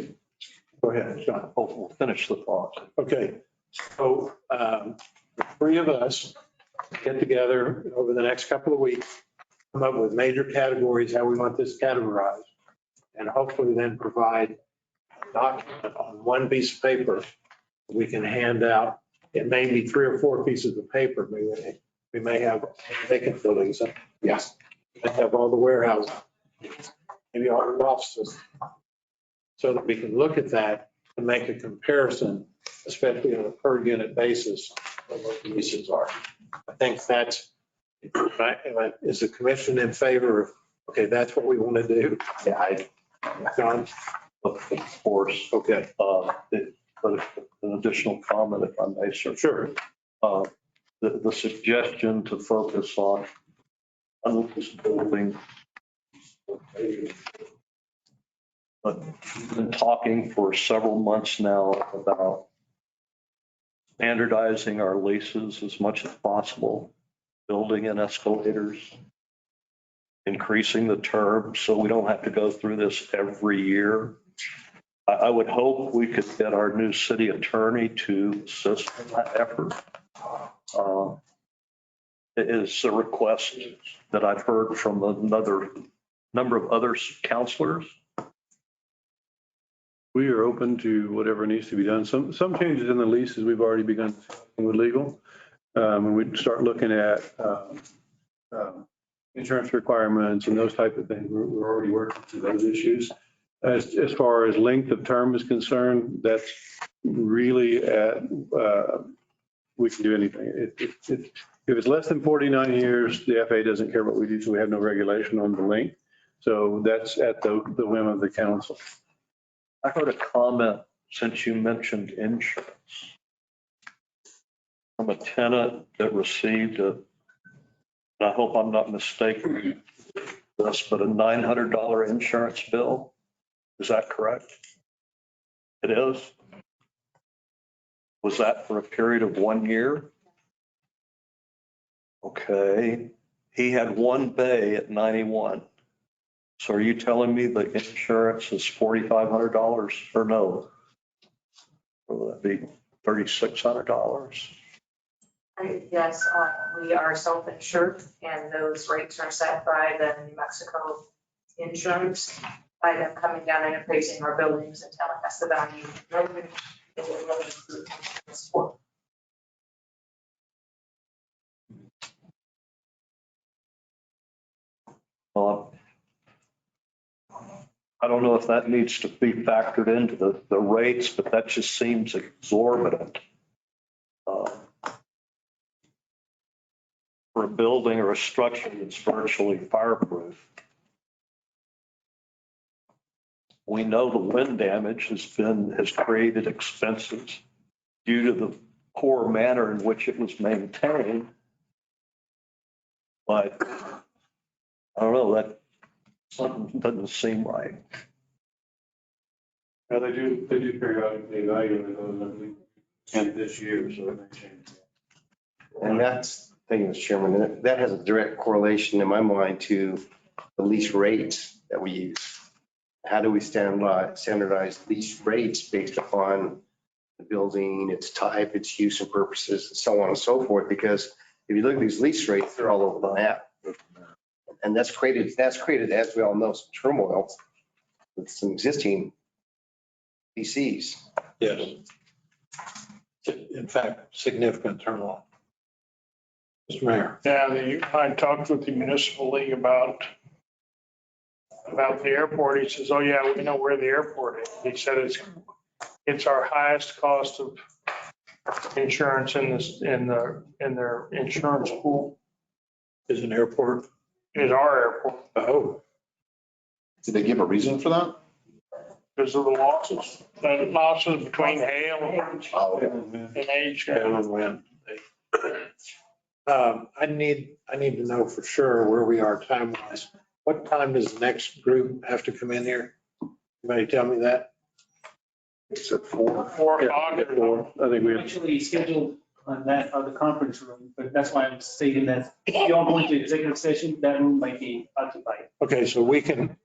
go ahead, John. We'll finish the thought. Okay, so the 3 of us get together over the next couple of weeks, come up with major categories, how we want this categorized, and hopefully then provide a document on one piece of paper we can hand out. It may be 3 or 4 pieces of paper. We may have vacant buildings. Yes. We may have all the warehouses, maybe all the offices, so that we can look at that and make a comparison, especially on a per unit basis of what the uses are. I think that's, is the commission in favor of, okay, that's what we want to do? Yeah, John? Of course. Okay, But an additional comment, if I may, sir. sure. The suggestion to focus on this building. But we've been talking for several months now about standardizing our leases as much as possible, building in escalators, increasing the term so we don't have to go through this every year. I would hope we could get our new city attorney to assist in that effort. It is a request that I've heard from another number of other counselors. We are open to whatever needs to be done. Some changes in the leases we've already begun with legal. And we start looking at insurance requirements and those type of things. We're already working through those issues. As far as length of term is concerned, that's really we can do anything. If it's less than 49 years, the FAA doesn't care what we do, so we have no regulation on the length. So that's at the whim of the council. I heard a comment since you mentioned insurance from a tenant that received and I hope I'm not mistaken this, but a $900 insurance bill. Is that correct? It is. Was that for a period of 1 year? Okay. He had one bay at 91. So are you telling me the insurance is $4,500 or no? Or would that be $3,600? Yes, we are self-insured and those rates are set by the New Mexico insurance, by them coming down and appraising our buildings and telling us the value. I don't know if that needs to be factored into the rates, but that just seems exorbitant. For a building or a structure that's virtually fireproof. We know the wind damage has created expenses due to the poor manner in which it was maintained. But I don't know, that something doesn't seem right. Now, they do periodically evaluate those, I believe, and this year, so it may change. And that's the thing, Mr. Chairman, that has a direct correlation in my mind to the lease rates that we use. How do we standardize lease rates based upon the building, its type, its use and purposes, and so on and so forth? Because if you look at these lease rates, they're all over the map. And that's created, as we all know, some turmoil with some existing PCs. Yes. In fact, significant turmoil. Mr. Mayor. Yeah, I talked with the municipal league about the airport. He says, oh yeah, we know where the airport is. He said it's our highest cost of insurance in their insurance pool Is an airport. is our airport Oh, Did they give a reason for that? because of the losses between hail and age. hail and wind. I need to know for sure where we are time-wise. What time does the next group have to come in here? Anybody tell me that? It's at 4. 4 o'clock or I think we have. Actually scheduled on that, the conference room, but that's why I'm stating that if you all go into executive session, that room might be occupied. Okay, so we can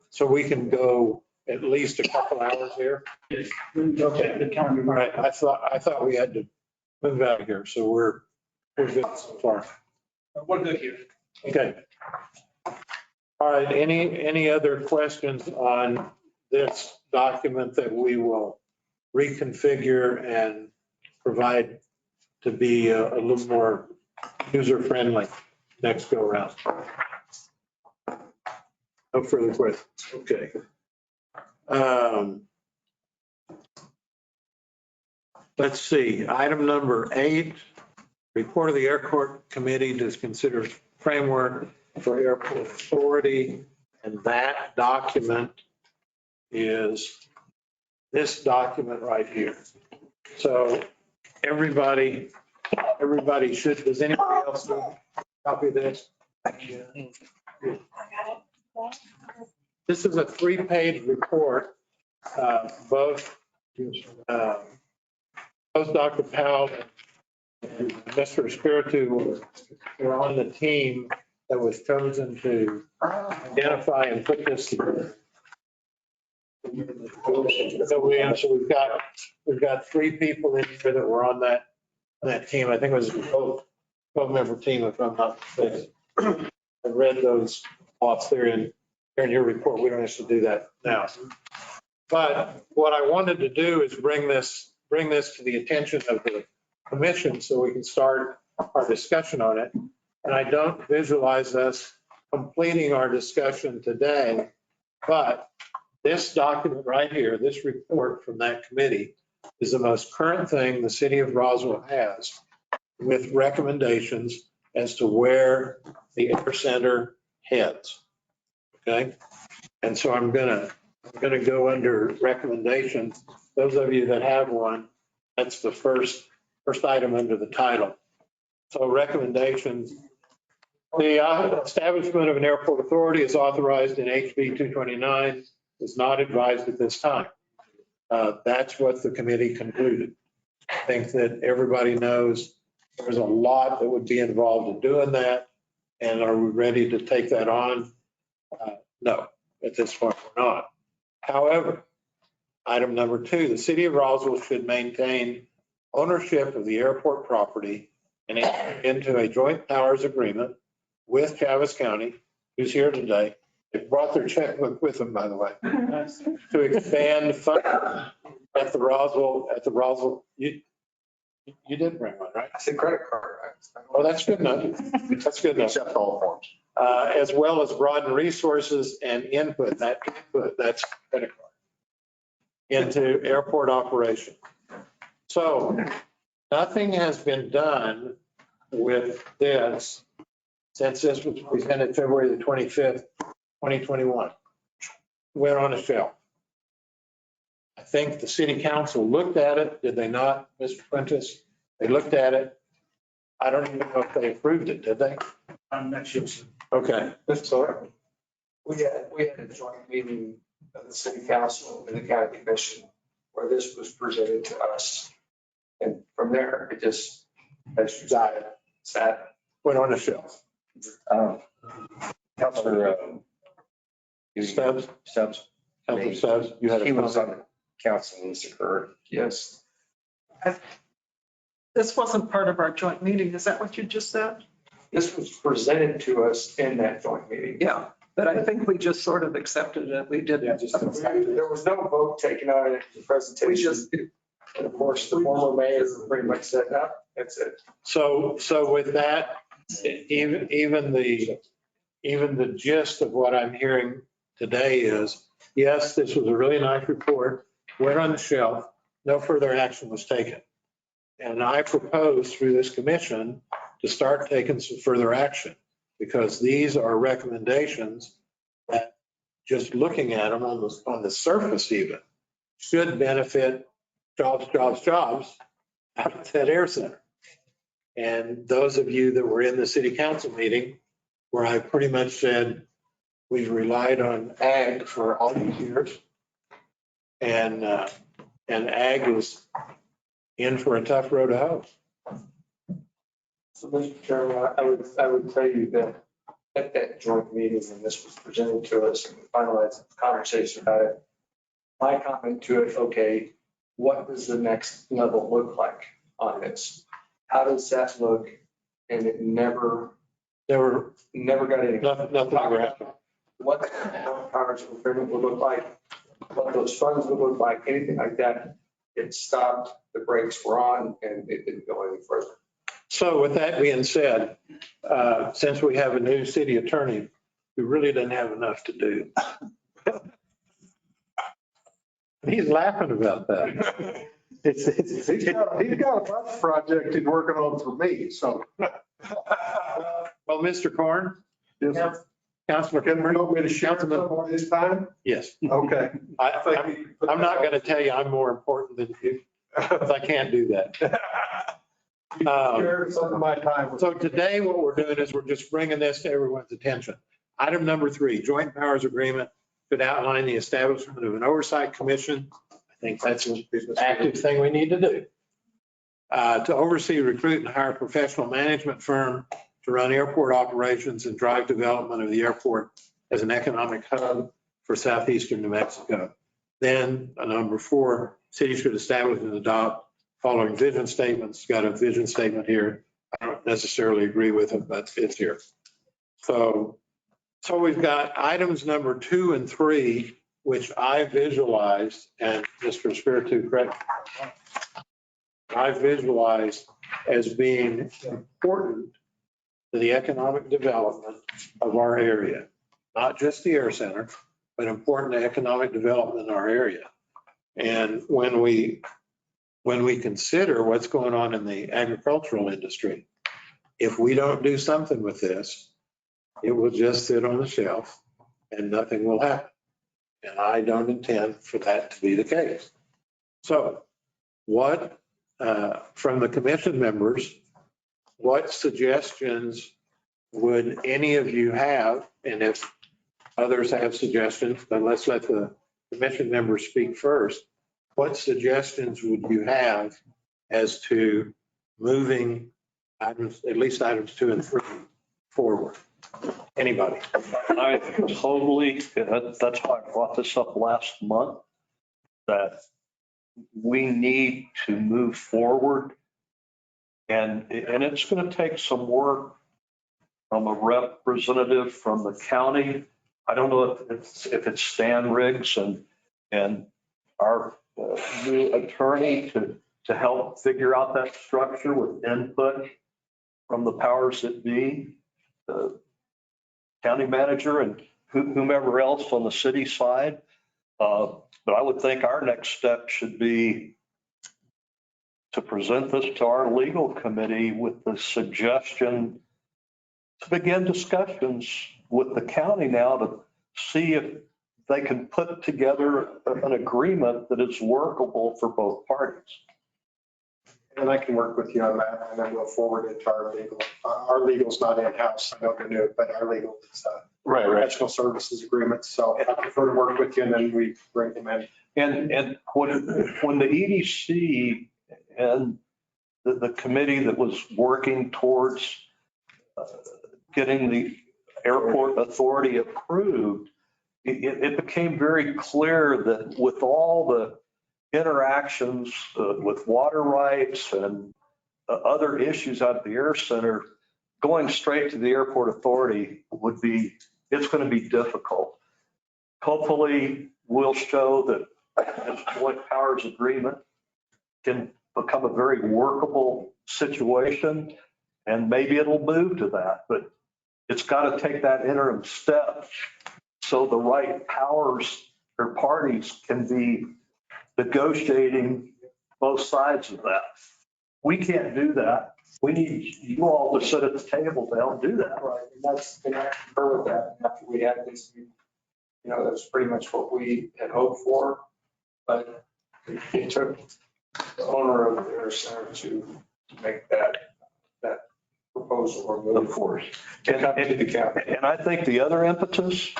go at least a couple hours here. Okay. The calendar. All right, I thought we had to move out of here, so we're good so far. We're good here. Okay. All right, any other questions on this document that we will reconfigure and provide to be a little more user-friendly next go around? No further questions. Okay. Let's see, item number 8, report of the Airport Committee to consider framework for airport authority. And that document is this document right here. So everybody should, does anybody else have a copy of this? This is a 3-page report. Both Dr. Powell and Mr. Espiritu were on the team that was chosen to identify and put this together. So we've got 3 people in here that were on that team. I think it was a 12-member team, if I'm not mistaken. I read those off there in your report. We don't have to do that now. But what I wanted to do is bring this to the attention of the commission so we can start our discussion on it. And I don't visualize us completing our discussion today, but this document right here, this report from that committee is the most current thing the city of Roswell has with recommendations as to where the air center heads. Okay. And so I'm gonna go under recommendations. Those of you that have one, that's the first item under the title. So recommendations. The establishment of an airport authority is authorized in HB 229, is not advised at this time. That's what the committee concluded. I think that everybody knows there's a lot that would be involved in doing that. And are we ready to take that on? No, at this point, we're not. However, item number 2, the city of Roswell should maintain ownership of the airport property and enter into a joint powers agreement with Chaves County, who's here today. They brought their checkbook with them, by the way, to expand funding at the Roswell. You did bring one, right? I said credit card. Oh, that's good enough. That's good enough. Accept all forms. As well as broaden resources and input, that's credit card, into airport operation. So nothing has been done with this since this was presented February the 25th, 2021. Went on a shelf. I think the city council looked at it, did they not, Mr. Quintus? They looked at it. I don't even know if they approved it, did they? I'm not sure. Okay, so We had a joint meeting of the city council and the county commission where this was presented to us. And from there, it just, as you sat. went on the shelf. Counselor Stubbs? Stubbs, Councilor Stubbs, you had a he was comment? on the council when this occurred. Yes. This wasn't part of our joint meeting. Is that what you just said? This was presented to us in that joint meeting. Yeah, but I think we just sort of accepted it. We didn't. There was no vote taken on it in the We presentation. just, And of course, the former mayor pretty much said, no, that's it. So with that, even the gist of what I'm hearing today is, yes, this was a really nice report, went on the shelf, no further action was taken. And I propose through this commission to start taking some further action, because these are recommendations that, just looking at them on the surface even, should benefit jobs out of that air center. And those of you that were in the city council meeting, where I pretty much said, we've relied on ag for all these years. And ag is in for a tough road to hoe. So, Mr. Chairman, I would tell you that at that joint meeting, when this was presented to us and we finalized the conversation about it, my comment to it, okay, what does the next level look like on this? How does that look? And it never got any. Nothing ever happened. What the powers of agreement would look like, what those funds would look like, anything like that. It stopped, the brakes were on, and it didn't go any further. So with that being said, since we have a new city attorney, we really didn't have enough to do. He's laughing about that. He's got a bus project he's working on for me, so. Well, Mr. Korn? Yes. Councilor Can we Kinmer? go with a sheriff on this time? Yes. Okay. I'm not going to tell you I'm more important than you, because I can't do that. Share some of my time. So today what we're doing is we're just bringing this to everyone's attention. Item number 3, joint powers agreement could outline the establishment of an oversight commission. I think that's an active thing we need to do. To oversee, recruit, and hire a professional management firm to run airport operations and drive development of the airport as an economic hub for southeastern New Mexico. Then number 4, city should establish and adopt following vision statements. Got a vision statement here. I don't necessarily agree with it, but it's here. So we've got items number 2 and 3, which I visualized, and Mr. Spiritu, correct? I visualized as being important to the economic development of our area, not just the air center, but important to economic development in our area. And when we consider what's going on in the agricultural industry, if we don't do something with this, it will just sit on the shelf and nothing will happen. And I don't intend for that to be the case. So what, from the commission members, what suggestions would any of you have? And if others have suggestions, then let's let the commission members speak first. What suggestions would you have as to moving items, at least items 2 and 3 forward? Anybody? I totally, that's why I brought this up last month, that we need to move forward. And it's going to take some work from a representative from the county. I don't know if it's Stan Riggs and our new attorney to help figure out that structure with input from the powers that be, the county manager and whomever else on the city side. But I would think our next step should be to present this to our legal committee with the suggestion to begin discussions with the county now to see if they can put together an agreement that is workable for both parties. And I can work with you on that, and then we'll forward it to our legal. Our legal's not in-house, I don't know, but our legal is professional services agreement. So I prefer to work with you, and then we bring them in. And when the EDC and the committee that was working towards getting the airport authority approved, it became very clear that with all the interactions with water rights and other issues out at the air center, going straight to the airport authority it's going to be difficult. Hopefully, we'll show that this joint powers agreement can become a very workable situation, and maybe it'll move to that, but it's got to take that interim step so the right powers or parties can be negotiating both sides of that. We can't do that. We need you all to sit at the table to help do that. Right, and that's, and I concur with that. After we had this, that's pretty much what we had hoped for. But it took the owner of the air center to make that proposal or move. Of course. To come to the capital. And I think the other impetus,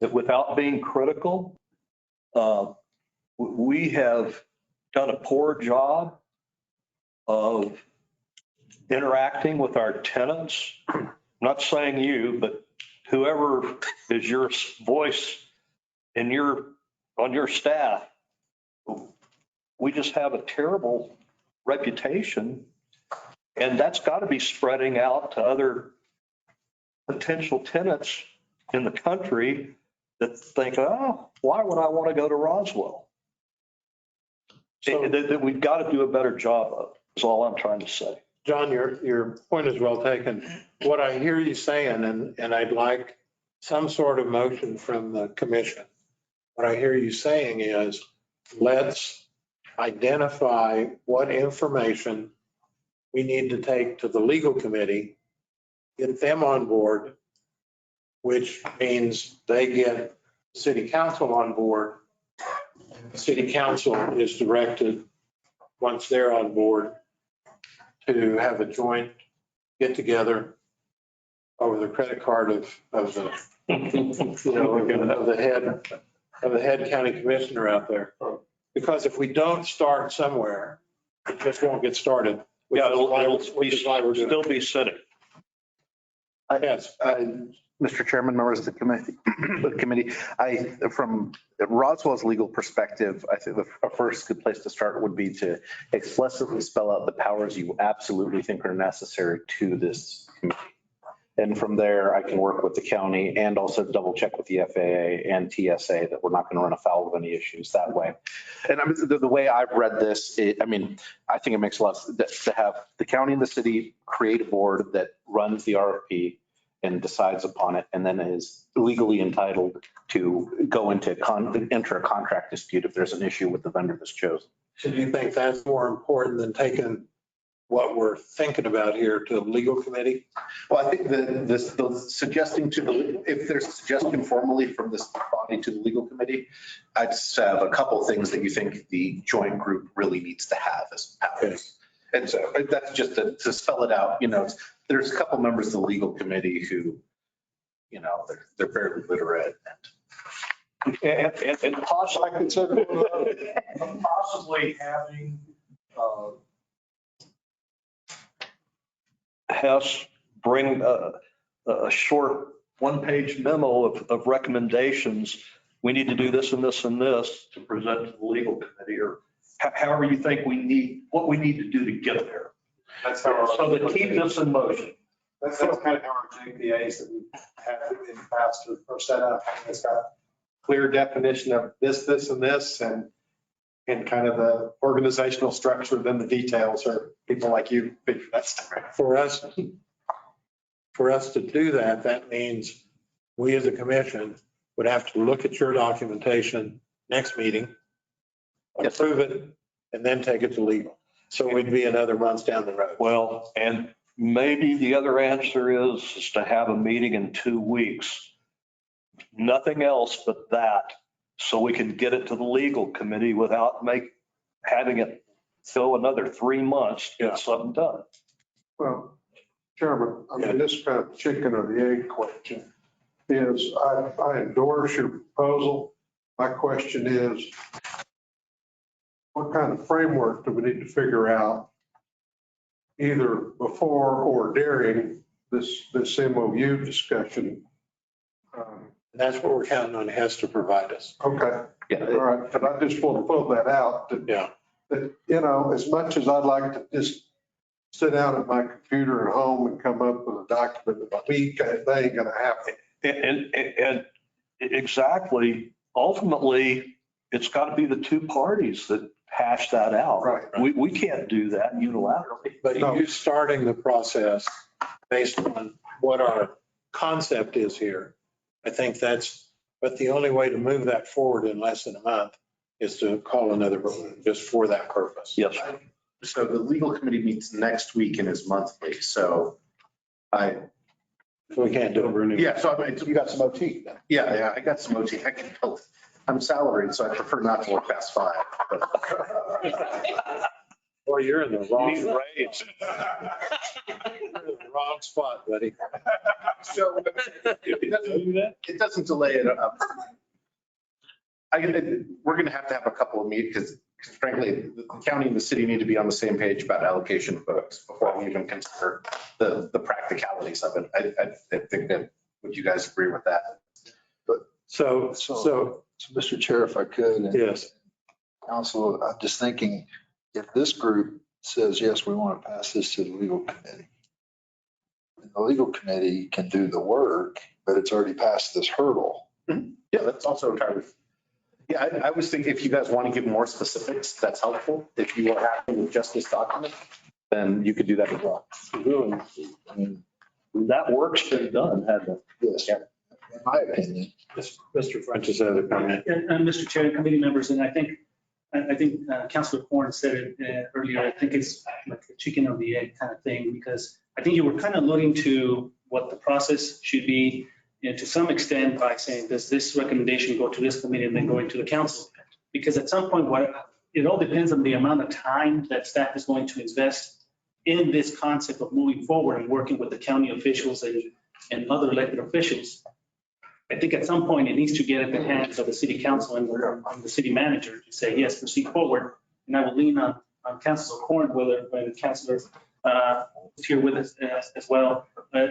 that without being critical, we have done a poor job of interacting with our tenants. I'm not saying you, but whoever is your voice on your staff, we just have a terrible reputation, and that's got to be spreading out to other potential tenants in the country that think, oh, why would I want to go to Roswell? That we've got to do a better job of, is all I'm trying to say. John, your point is well taken. What I hear you saying, and I'd like some sort of motion from the commission. What I hear you saying is, let's identify what information we need to take to the legal committee, get them on board, which means they get city council on board. City council is directed, once they're on board, to have a joint get together over the credit card of the head county commissioner out there. Because if we don't start somewhere, it just won't get started. Yeah, it'll still be sitting. Yes. Mr. Chairman, members of the committee, from Roswell's legal perspective, I think the first good place to start would be to explicitly spell out the powers you absolutely think are necessary to this committee. And from there, I can work with the county and also double check with the FAA and TSA that we're not going to run afoul of any issues that way. And the way I've read this, I think it makes a lot of sense to have the county and the city create a board that runs the RFP and decides upon it, and then is legally entitled to go into enter a contract dispute if there's an issue with the vendor that's chosen. So do you think that's more important than taking what we're thinking about here to the legal committee? Well, I think the suggesting if there's a suggestion formally from this body to the legal committee, I'd just have a couple of things that you think the joint group really needs to have as powers. Okay. And so that's just to spell it out. There's a couple members of the legal committee who, they're very literate and possibly having Hess bring a short one-page memo of recommendations. We need to do this and this and this to present to the legal committee, or however you think what we need to do to get there. That's how So to keep this in motion. That's kind of how our JPAs that we've had in the past are set up. It's got clear definition of this, and this, and kind of the organizational structure. Then the details are people like you figure that stuff out. For us to do that, that means we as a commission would have to look at your documentation next meeting, approve it, and then take it to legal. So we'd be another month down the road. Well, and maybe the other answer is to have a meeting in 2 weeks nothing else but that, so we can get it to the legal committee without having it fill another 3 months to get something done. Well, Chairman, I mean, this kind of chicken or the egg question is, I endorse your proposal. My question is, what kind of framework do we need to figure out either before or during this MOU discussion? That's what we're counting on Hess to provide us. Okay. Yeah. All right. But I just want to pull that out. Yeah. That, you know, as much as I'd like to just sit down at my computer at home and come up with a document in a week, that ain't gonna happen. And exactly, ultimately, it's got to be the two parties that hash that out. Right. We can't do that unilaterally. But No. you starting the process based on what our concept is here, I think but the only way to move that forward in less than a month is to call another vote just for that purpose. Yes. So the legal committee meets next week and is monthly. So We can't do it. yeah, so I mean, You got some OT then. yeah, I got some OT. I can tell. I'm salaried, so I prefer not to work past 5. But Well, you're in the wrong, Need raise. wrong spot, buddy. so it doesn't delay it. We're going to have a couple of meetings because frankly, the county and the city need to be on the same page about allocation of votes before we even consider the practicalities of it. I think that, would you guys agree with that? So, Mr. Chair, if I could. and yes, Council, I'm just thinking, if this group says, yes, we want to pass this to the legal committee, and the legal committee can do the work, but it's already passed this hurdle. Yeah, that's also entirely. Yeah, I was thinking if you guys want to give more specifics, that's helpful. If you are happy with just this document, then you could do that as well. I mean, That work's been done, hasn't it? yes, in my opinion. Mr. French has had a comment. And Mr. Chair and committee members, and I think Councilor Horn said it earlier, I think it's like the chicken or the egg kind of thing, because I think you were kind of alluding to what the process should be, to some extent by saying, does this recommendation go to this committee and then going to the council? Because at some point, it all depends on the amount of time that staff is going to invest in this concept of moving forward and working with the county officials and other elected officials. I think at some point it needs to get at the hands of the city council and the city manager to say, yes, proceed forward. And I will lean on Councilor Horn, whether Councilor is here with us as well.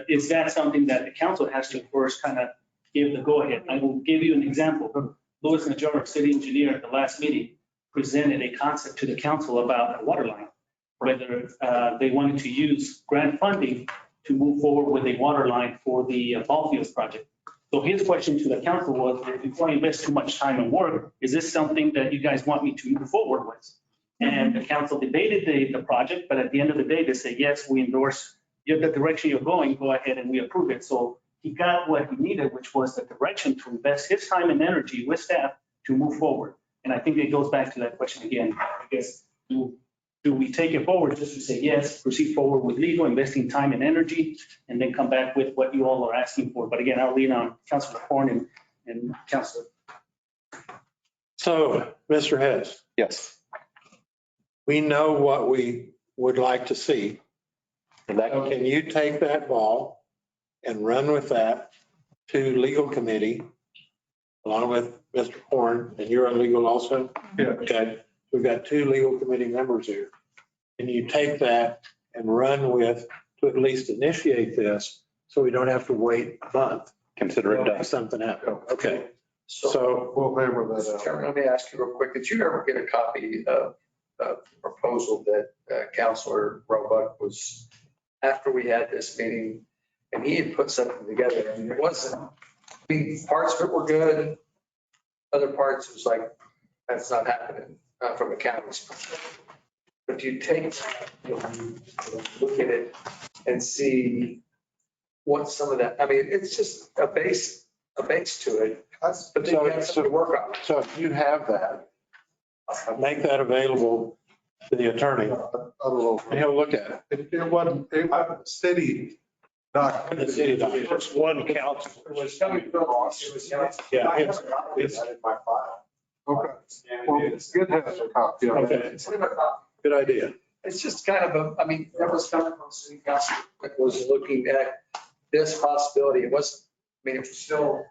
Is that something that the council has to first kind of give the go ahead? I will give you an example. Louis Najjar, city engineer, at the last meeting presented a concept to the council about a water line, whether they wanted to use grant funding to move forward with a water line for the ball fields project. So his question to the council was, before I invest too much time and work, is this something that you guys want me to move forward with? And the council debated the project, but at the end of the day, they say, yes, we endorse the direction you're going, go ahead and we approve it. So he got what he needed, which was the direction to invest his time and energy with staff to move forward. And I think it goes back to that question again, I guess, do we take it forward just to say, yes, proceed forward with legal, investing time and energy, and then come back with what you all are asking for? But again, I'll lean on Councilor Horn and Councilor. So, Mr. Hess, Yes. we know what we would like to see. Can you take that ball and run with that to legal committee along with Mr. Horn, and you're on legal also? Yeah. Okay, we've got 2 legal committee members here. Can you take that and run with, to at least initiate this, so we don't have to wait a month? Consider it done. Make something happen. Okay, So, so We'll hammer that Mr. out. Chairman, let me ask you real quick, did you ever get a copy of the proposal that Councilor Roebuck was, after we had this meeting, and he had put something together, and it wasn't, I mean, parts of it were good, other parts was like, that's not happening from the county's perspective. But you take, you look at it and see what some of that, I mean, it's just a base to it, but then you have something to work on. So if you have that, make that available to the attorney, I don't know. and he'll look at it. It wasn't, the city Not The city doctor. It's one council. It was coming from us. It was. Yeah, it's in my file. Okay. Well, it has a copy of it. okay. Good idea. It's just kind of a, I mean, that was coming from city council that was looking at this possibility. It was, I mean, it was still,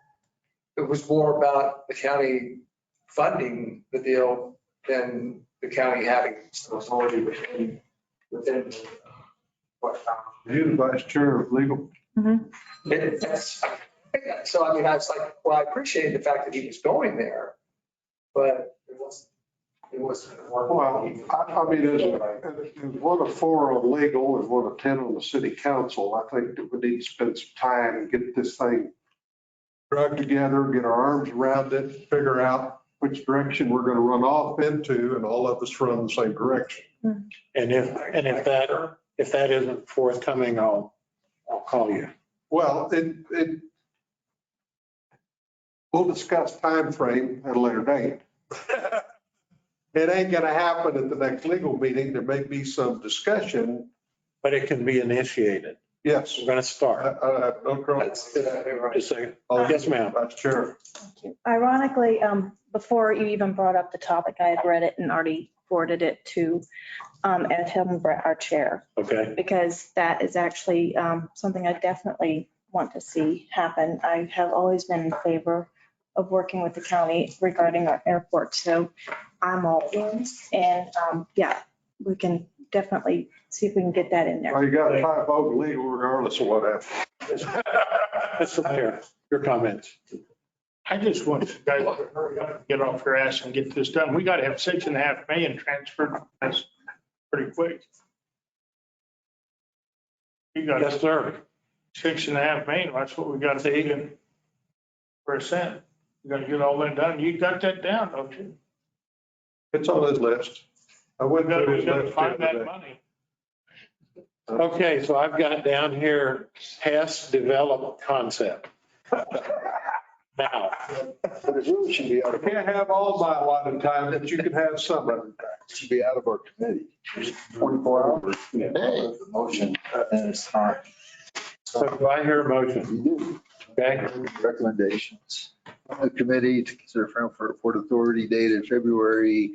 it was more about the county funding the deal than the county having some authority within what. You're the vice chair of legal. So I mean, I was like, well, I appreciate the fact that he was going there, but it wasn't. Well, I mean, as one of 4 on legal and one of 10 on the city council, I think that we need to spend some time and get this thing drug together, get our arms around it, figure out which direction we're going to run off into, and all of us run the same direction. And if that isn't forthcoming, I'll call you. Well, we'll discuss time frame at a later date. It ain't gonna happen at the next legal meeting. There may be some discussion. But it can be initiated. Yes. We're going to start. No trouble. Just a second. Yes, ma'am. Vice Chair. Ironically, before you even brought up the topic, I had read it and already forwarded it to Ed Hildenbrett, our chair, Okay. because that is actually something I definitely want to see happen. I have always been in favor of working with the county regarding our airport. So I'm all in, and yeah, we can definitely see if we can get that in there. Well, you got to try vote legal regardless of what happens. Mr. Mayor, your comments. I just want you guys to hurry up and get off your ass and get this done. We got to have 6.5 million transferred. That's pretty quick. You got Yes, sir. 6.5 million. That's what we got to do for a cent. You got to get all that done. You got that down, don't you? It's on his list. I We went got through his to list find that today. money. Okay, so I've got down here test develop concept. Now, But it really should be out I of, can't have all my allotted time, but you can have some of it. it should be out of our committee. There's 24 hours a day of the motion, and it's not. so do I hear a motion? You do. Okay, Recommendations. The committee to consider Frankfurt Port Authority dated February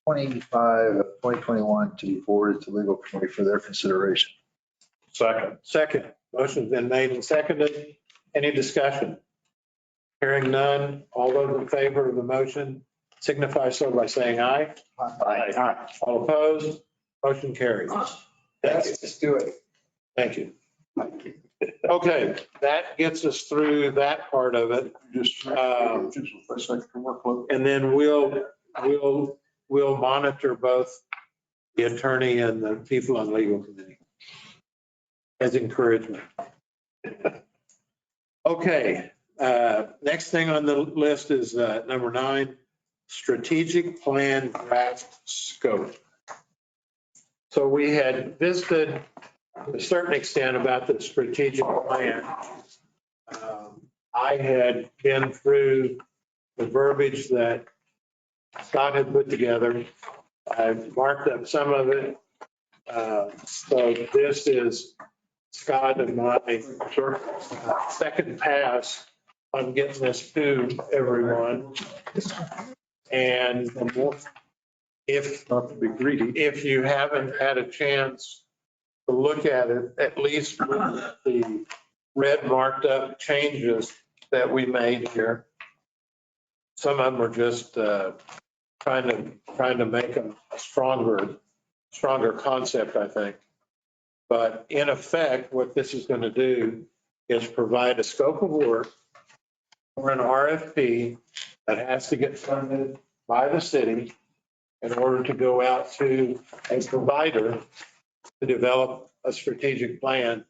25, 2021 to be forwarded to legal committee for their consideration. second. Motion's been made and seconded. Any discussion? Hearing none. All those in favor of the motion signify so by saying aye. Aye. All opposed? Motion carries. Thank you. Let's just do it. Thank you. Okay, that gets us through that part of it. Just Um, a second workload. And then we'll monitor both the attorney and the people on legal committee as encouragement. Okay, next thing on the list is number 9, strategic plan draft scope. So we had visited to a certain extent about the strategic plan. I had been through the verbiage that Scott had put together. I've marked up some of it. So this is Scott and my second pass on getting this to everyone. And if Not to be greedy. if you haven't had a chance to look at it, at least with the red marked up changes that we made here. Some of them are just trying to make them a stronger concept, I think. But in effect, what this is going to do is provide a scope of work for an RFP that has to get funded by the city in order to go out to a provider to develop a strategic plan,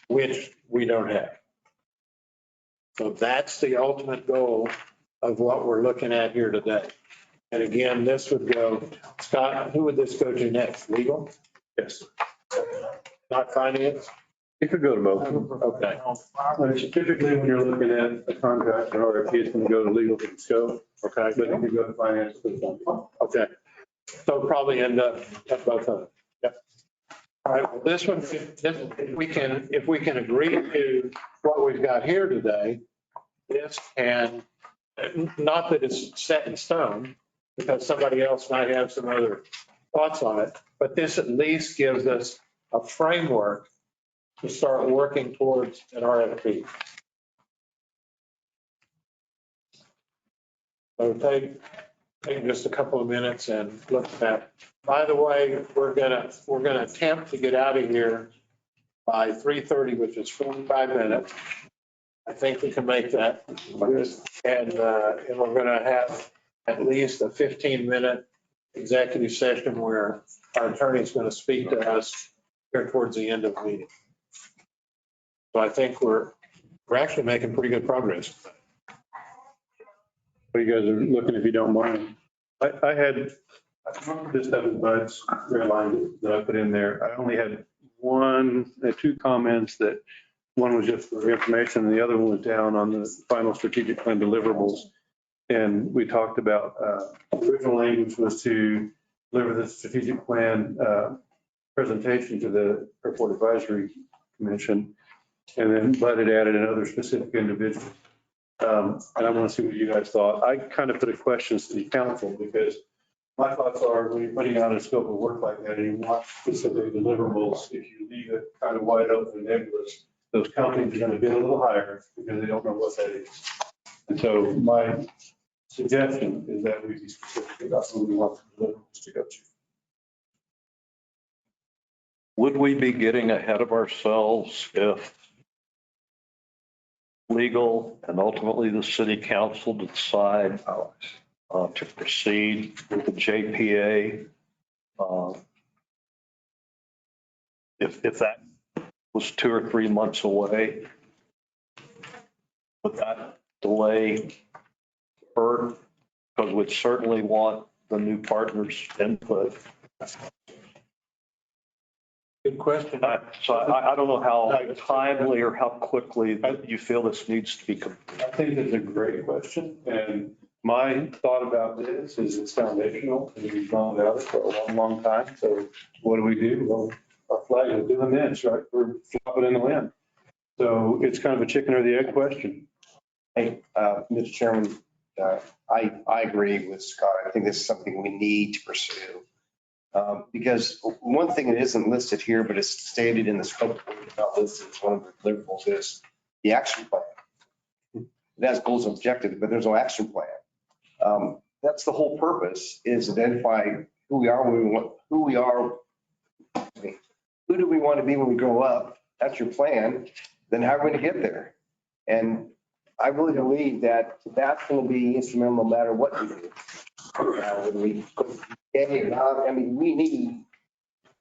which we don't have. So that's the ultimate goal of what we're looking at here today. And again, this would go, Scott, who would this go to next? Legal? Yes. Not finance? It could go to both. Okay. Typically, when you're looking at a contract or RFP, it's going to go to legal for the scope. Okay. But it could go to finance for the funding. Okay. So probably end up at both of them. Yep. All right, well, this one, if we can agree to what we've got here today, this can, not that it's set in stone, because somebody else might have some other thoughts on it, but this at least gives us a framework to start working towards an RFP. So take just a couple of minutes and look at that. By the way, we're gonna attempt to get out of here by 3:30, which is 45 minutes. I think we can make that. And we're gonna have at least a 15-minute executive session where our attorney's gonna speak to us here towards the end of the meeting. So I think we're actually making pretty good progress. What you guys are looking, if you don't mind. I remember this stuff in Bud's red line that I put in there. I only had two comments that one was just for information and the other one was down on the final strategic plan deliverables. And we talked about, the original language was to deliver the strategic plan presentation to the Airport Advisory Commission. And then Bud had added another specific individual. And I want to see what you guys thought. I kind of put a question to the council because my thoughts are when you're putting out a scope of work like that and you want specific deliverables, if you leave it kind of wide open and nebulous, those companies are going to bid a little higher because they don't know what that is. And so my suggestion is that we be specific about who we want the deliverables to go to. Would we be getting ahead of ourselves if legal and ultimately the city council decide to proceed with the JPA? If that was 2 or 3 months away, would that delay hurt? Because we'd certainly want the new partners' input. Good question. So I don't know how timely or how quickly you feel this needs to be completed. I think that's a great question. And my thought about this is it's foundational and we've gone about it for a long, long time. So what do? Well, our flag is doing this, right? We're flopping in the wind. So it's kind of a chicken or the egg question. Hey, Mr. Chairman, I agree with Scott. I think this is something we need to pursue. Because one thing that isn't listed here, but it's stated in the scope of work, not listed as one of the deliverables, is the action plan. It has goals and objectives, but there's no action plan. That's the whole purpose, is identify who we are, who do we want to be when we grow up? That's your plan. Then how are we going to get there? And I really believe that that's going to be instrumental no matter what we do. When we I mean, we need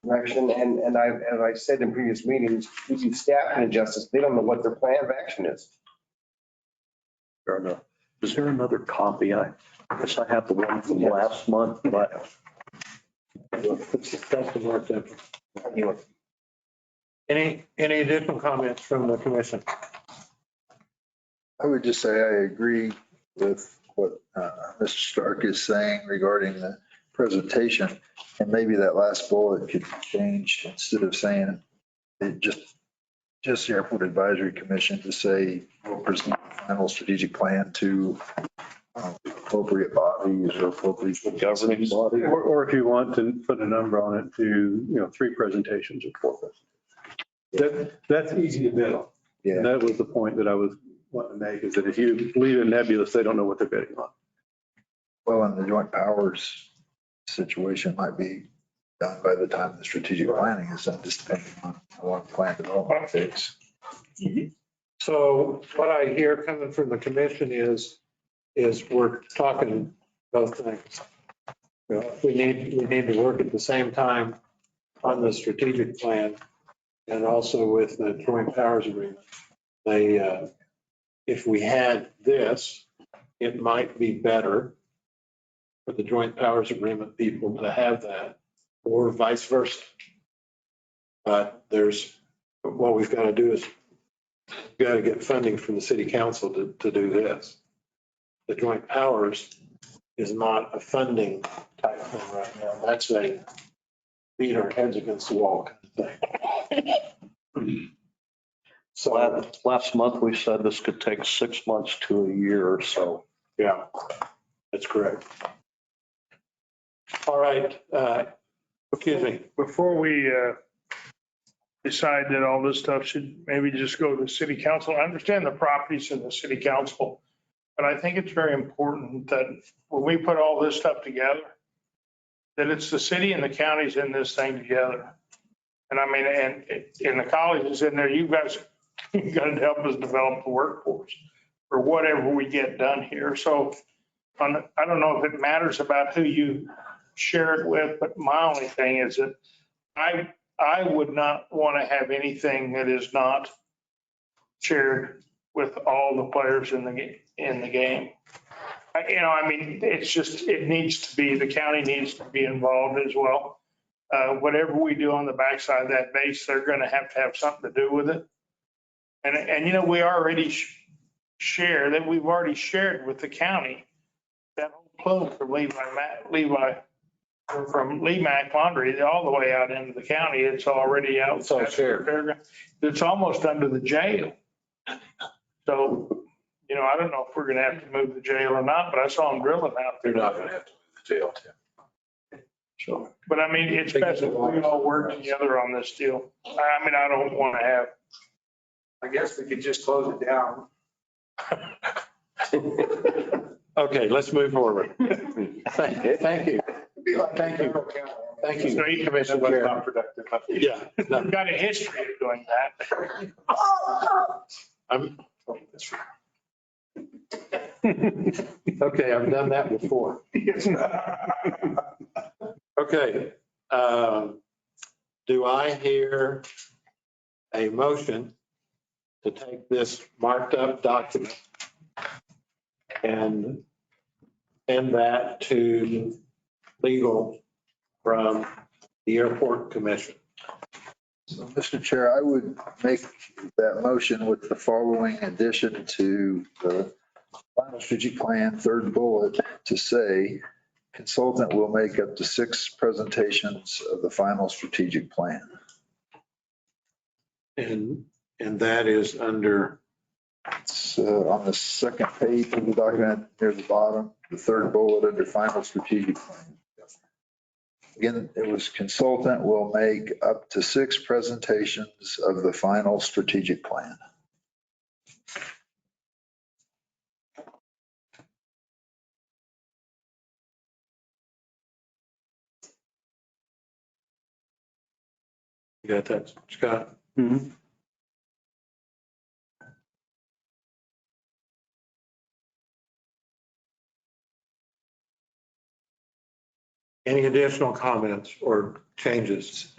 direction, and as I said in previous meetings, we do staff and justice. They don't know what their plan of action is. Fair enough. Is there another copy? I guess I have the one from last month, but Any additional comments from the commission? I would just say I agree with what Mr. Stark is saying regarding the presentation. And maybe that last bullet could be changed instead of saying it just the Airport Advisory Commission to say we'll present the final strategic plan to appropriate bodies or appropriate governing body. Or if you want to put a number on it to, 3 presentations or 4 presentations. That's easy to bid on. Yeah. And that was the point that I was wanting to make, is that if you leave it nebulous, they don't know what they're bidding on. Well, and the joint powers situation might be done by the time the strategic planning is done, just depending on how long plan development takes. So what I hear coming from the commission is we're talking both things. We need to work at the same time on the strategic plan and also with the joint powers agreement. If we had this, it might be better for the joint powers agreement people to have that, or vice versa. But what we've got to do is we've got to get funding from the city council to do this. The joint powers is not a funding type thing right now. beat our heads against the wall kind of thing. So, Last month, we said this could take 6 months to a year or so. yeah, that's correct. All right, excuse me. Before we decide that all this stuff should maybe just go to the city council, I understand the properties in the city council, but I think it's very important that when we put all this stuff together, that it's the city and the counties in this thing together. And I mean, and the college is in there, you guys got to help us develop the workforce for whatever we get done here. So I don't know if it matters about who you share it with, but my only thing is that I would not want to have anything that is not shared with all the players in the game. I mean, it's just, it needs to be, the county needs to be involved as well. Whatever we do on the backside of that base, they're going to have something to do with it. And we already share that we've already shared with the county that whole plume from from Lemac Laundry all the way out into the county. It's already out. It's all shared. It's almost under the jail. So, I don't know if we're going to have to move the jail or not, but I saw them drilling out there. You're not going to have to move the jail. So, but I mean, it's best if we all work together on this deal. I mean, I don't want to have. I guess we could just close it down. Okay, let's move forward. Thank you. Thank you. Thank you, Commissioner Chair. Yeah. We've got a history of doing that. Okay, I've done that before. Okay. Do I hear a motion to take this marked up document and send that to legal from the Airport Commission? So, Mr. Chair, I would make that motion with the following addition to the final strategic plan, third bullet, to say consultant will make up to 6 presentations of the final strategic plan. And that is under, It's on the second page of the document near the bottom, the third bullet under final strategic plan. Again, it was consultant will make up to 6 presentations of the final strategic plan. you got that, Scott? Mhm. Any additional comments or changes?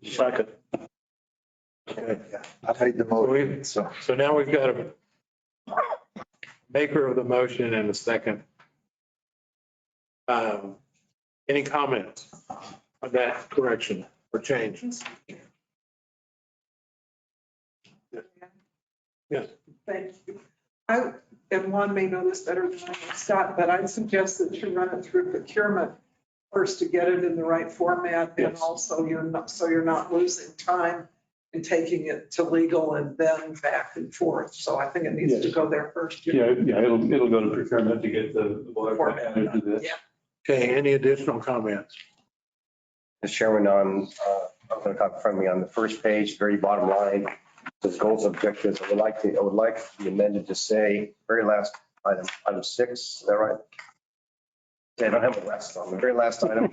Second. Okay. I made the motion, so. So now we've got a maker of the motion and a second. Any comments on that correction or change? Yes. Thank you. And Juan may know this better than I know, Scott, but I'd suggest that you run it through procurement first to get it in the right format. And Yes. also you're not losing time in taking it to legal and then back and forth. So I think it needs to go there first. Yeah, it'll go to procurement to get the Format. into this. Yeah. Okay, any additional comments? Mr. Chairman, I'm going to confirm me on the first page, very bottom line, says goals, objectives. I would like to be amended to say, very last item 6, is that right? Yeah, I don't have a rest on the very last item.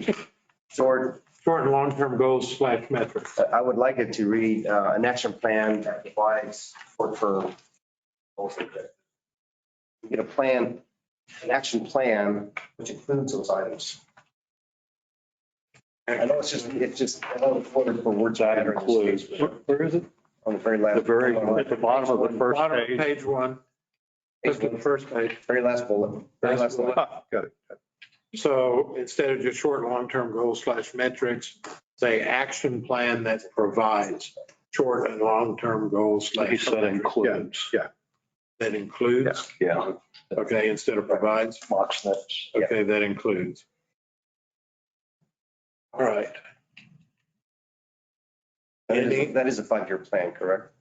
Short Short and long-term goals / metrics. I would like it to read an action plan that provides short-term goals and objectives. We get a plan, an action plan, which includes those items. I know it's just, I know it's word for word. That includes, where is it? On the very last. At the bottom of the first Bottom of page. page 1. Look at the first page. Very last bullet. Very last bullet. Got it. So instead of just short and long-term goals / metrics, say action plan that provides short and long-term goals / He said includes. Yeah. that includes. Yeah. Okay, instead of provides. Mock snips. Okay, that includes. All right. That is a 5-year plan, correct?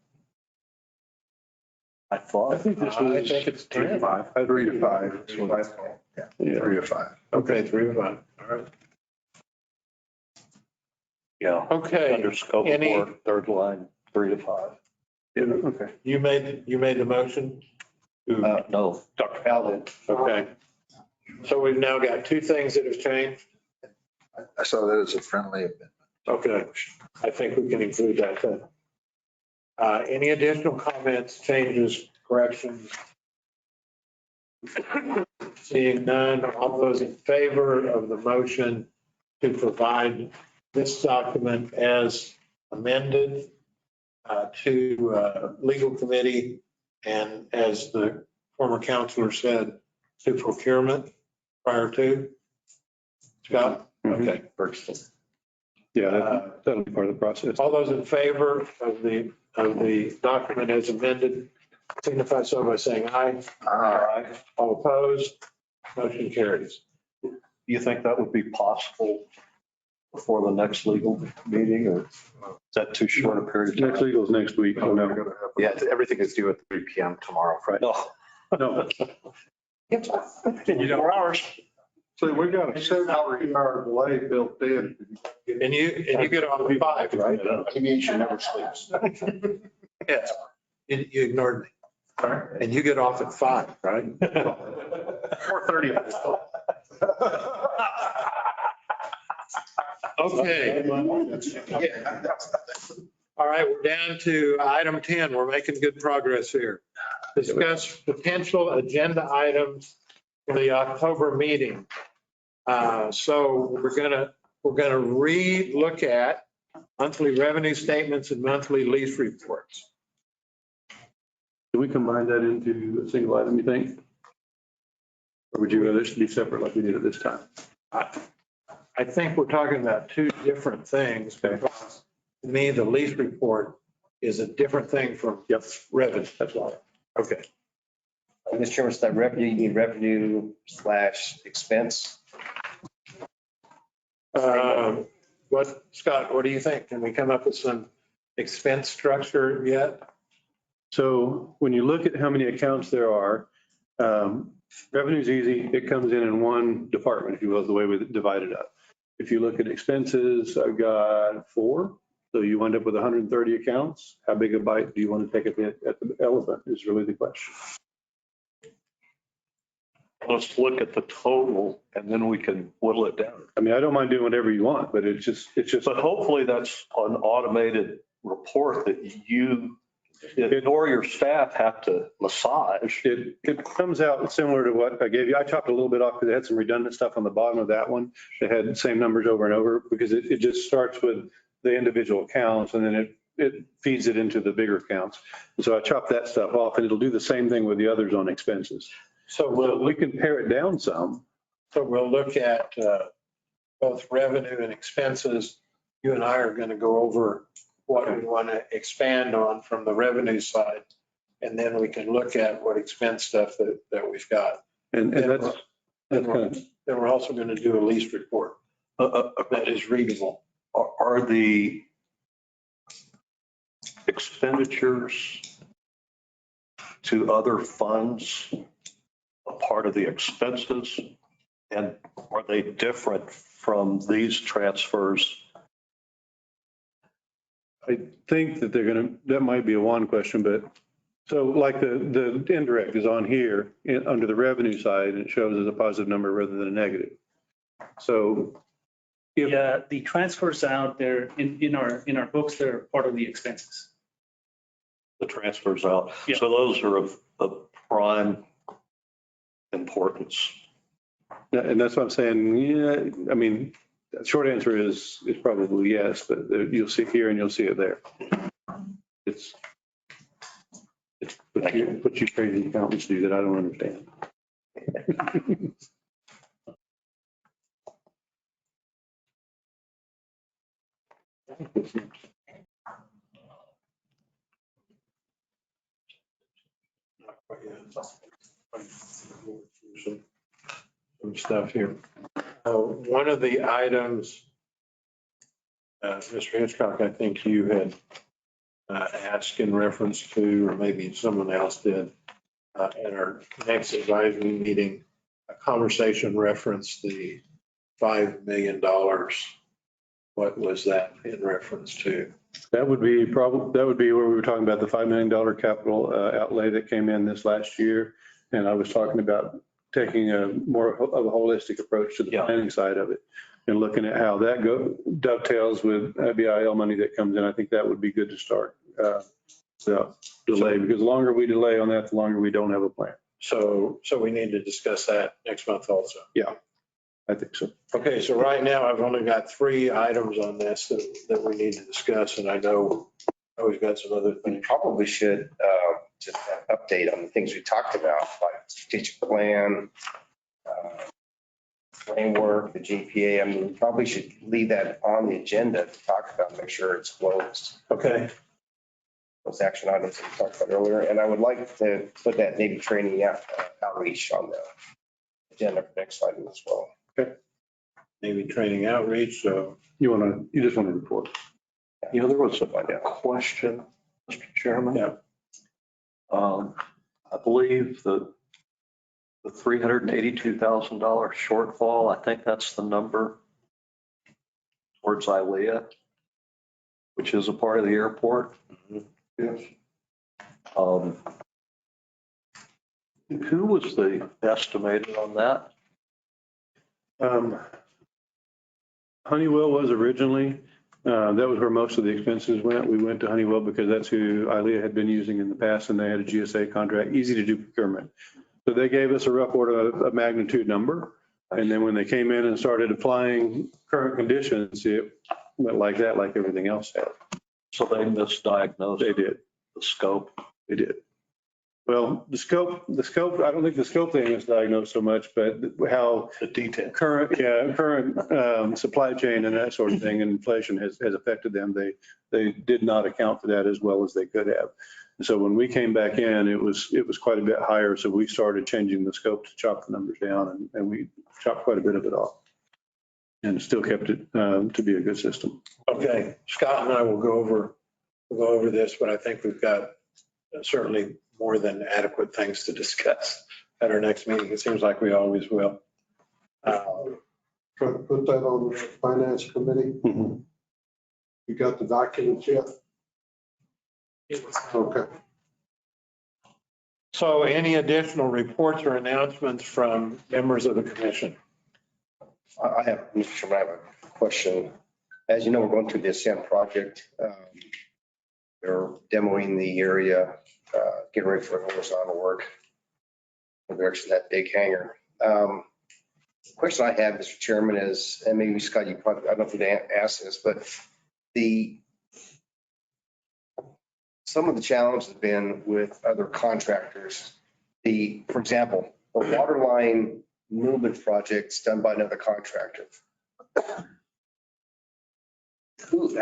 I thought. I think this I was think it's 3 to 10. 5. 3 to 5. Yeah. 3 to 5. Okay, 3 to 5. All right. Yeah. Okay. Under scope of Any- work, third line, 3 to 5. Yeah, okay. You made the motion? No. Dr. Allen. Okay. So we've now got two things that have changed. I saw that as a friendly amendment. Okay, I think we can include that then. Any additional comments, changes, corrections? Seeing none, all those in favor of the motion to provide this document as amended to legal committee and as the former counselor said, to procurement prior to? Scott? Okay. Yeah, that'll be part of the process. All those in favor of the document as amended, signify so by saying aye. Aye. All opposed, motion carries. Do you think that would be possible before the next legal meeting, or is that too short a period of Next time? legal is next week. Oh, no. Yeah, everything is due at 3 PM tomorrow, Friday. No. No. You know, 4 hours. So we got a 7-hour delay built in. And you get off at 5, right? Aviation never sleeps. Yes. You ignored me. And you get off at 5, right? 4:30. Okay. All right, we're down to item 10. We're making good progress here. Discuss potential agenda items for the October meeting. So we're gonna re-look at monthly revenue statements and monthly lease reports. Do we combine that into a single item, you think? Or would you rather it should be separate like we did at this time? I think we're talking about two different things. Because to me, the lease report is a different thing from revenue. That's all. Okay. Mr. Chairman, so that revenue, you need revenue / expense. Scott, what do you think? Can we come up with some expense structure yet? So when you look at how many accounts there are, revenue's easy. It comes in one department, if you will, is the way we divide it up. If you look at expenses, I've got 4. So you wind up with 130 accounts. How big a bite do you want to take at the elephant is really the question. Let's look at the total and then we can whittle it down. I mean, I don't mind doing whatever you want, but it's just. But hopefully that's an automated report that you or your staff have to massage. It comes out similar to what I gave you. I chopped a little bit off because it had some redundant stuff on the bottom of that one. It had the same numbers over and over because it just starts with the individual accounts and then it feeds it into the bigger accounts. So I chopped that stuff off and it'll do the same thing with the others on expenses. So we can pare it down some. So we'll look at both revenue and expenses. You and I are going to go over what we want to expand on from the revenue side. And then we can look at what expense stuff that we've got. And that's kind of. Then we're also going to do a lease report that is readable. Are the expenditures to other funds a part of the expenses? And are they different from these transfers? I think that that might be a one question, but so like the indirect is on here under the revenue side and it shows as a positive number rather than a negative. So Yeah, the transfers out there in our books, they're part of the expenses. The transfers out. Yeah. So those are of prime importance. and that's what I'm saying. Yeah, I mean, the short answer is probably yes, but you'll see it here and you'll see it there. It's what you crazy accountants do that I don't understand. Some stuff here. One of the items Mr. Hitchcock, I think you had asked in reference to, or maybe someone else did, at our next advisory meeting, a conversation referenced the $5 million. What was that in reference to? That would be where we were talking about the $5 million capital outlay that came in this last year. And I was talking about taking a more of a holistic approach to the planning side of it and looking at how that dovetails with BIL money that comes in. I think that would be good to start without delay, because the longer we delay on that, the longer we don't have a plan. So we need to discuss that next month also. Yeah, I think so. Okay, so right now I've only got 3 items on this that we need to discuss, and I know we've got some other We things. probably should just have an update on the things we talked about, like strategic plan, framework, the GPA. I mean, we probably should leave that on the agenda to talk about, make sure it's closed. Okay, Those action items that we talked about earlier. And I would like to put that maybe training outreach on the agenda for next item as well. maybe training outreach, so. You just want to report. You know, there was a question, Mr. Chairman. Yeah. I believe the $382,000 shortfall, I think that's the number towards Aia, which is a part of the airport. Yes. Who was the estimated on that? Honeywell was originally, that was where most of the expenses went. We went to Honeywell because that's who Aia had been using in the past, and they had a GSA contract, easy to do procurement. So they gave us a rough order of magnitude number. And then when they came in and started applying current conditions, it went like that, like everything else had. So they misdiagnosed. They did. The scope. They did. Well, the scope, I don't think the scope thing is diagnosed so much, but how The detail. current supply chain and that sort of thing and inflation has affected them. They did not account for that as well as they could have. And so when we came back in, it was quite a bit higher. So we started changing the scope to chop the numbers down, and we chopped quite a bit of it off and still kept it to be a good system. Okay, Scott and I will go over this, but I think we've got certainly more than adequate things to discuss at our next meeting. It seems like we always will. Try to put that on the finance committee. You got the documents yet? Okay. So any additional reports or announcements from members of the commission? I have, Mr. Chairman, I have a question. As you know, we're going through the Ascent project. They're demoing the area, getting ready for horizontal work in the direction of that big hangar. The question I have, Mr. Chairman, is, and maybe Scott, you probably, I don't know if you'd ask this, but some of the challenges have been with other contractors. For example, the water line movement projects done by another contractor. Who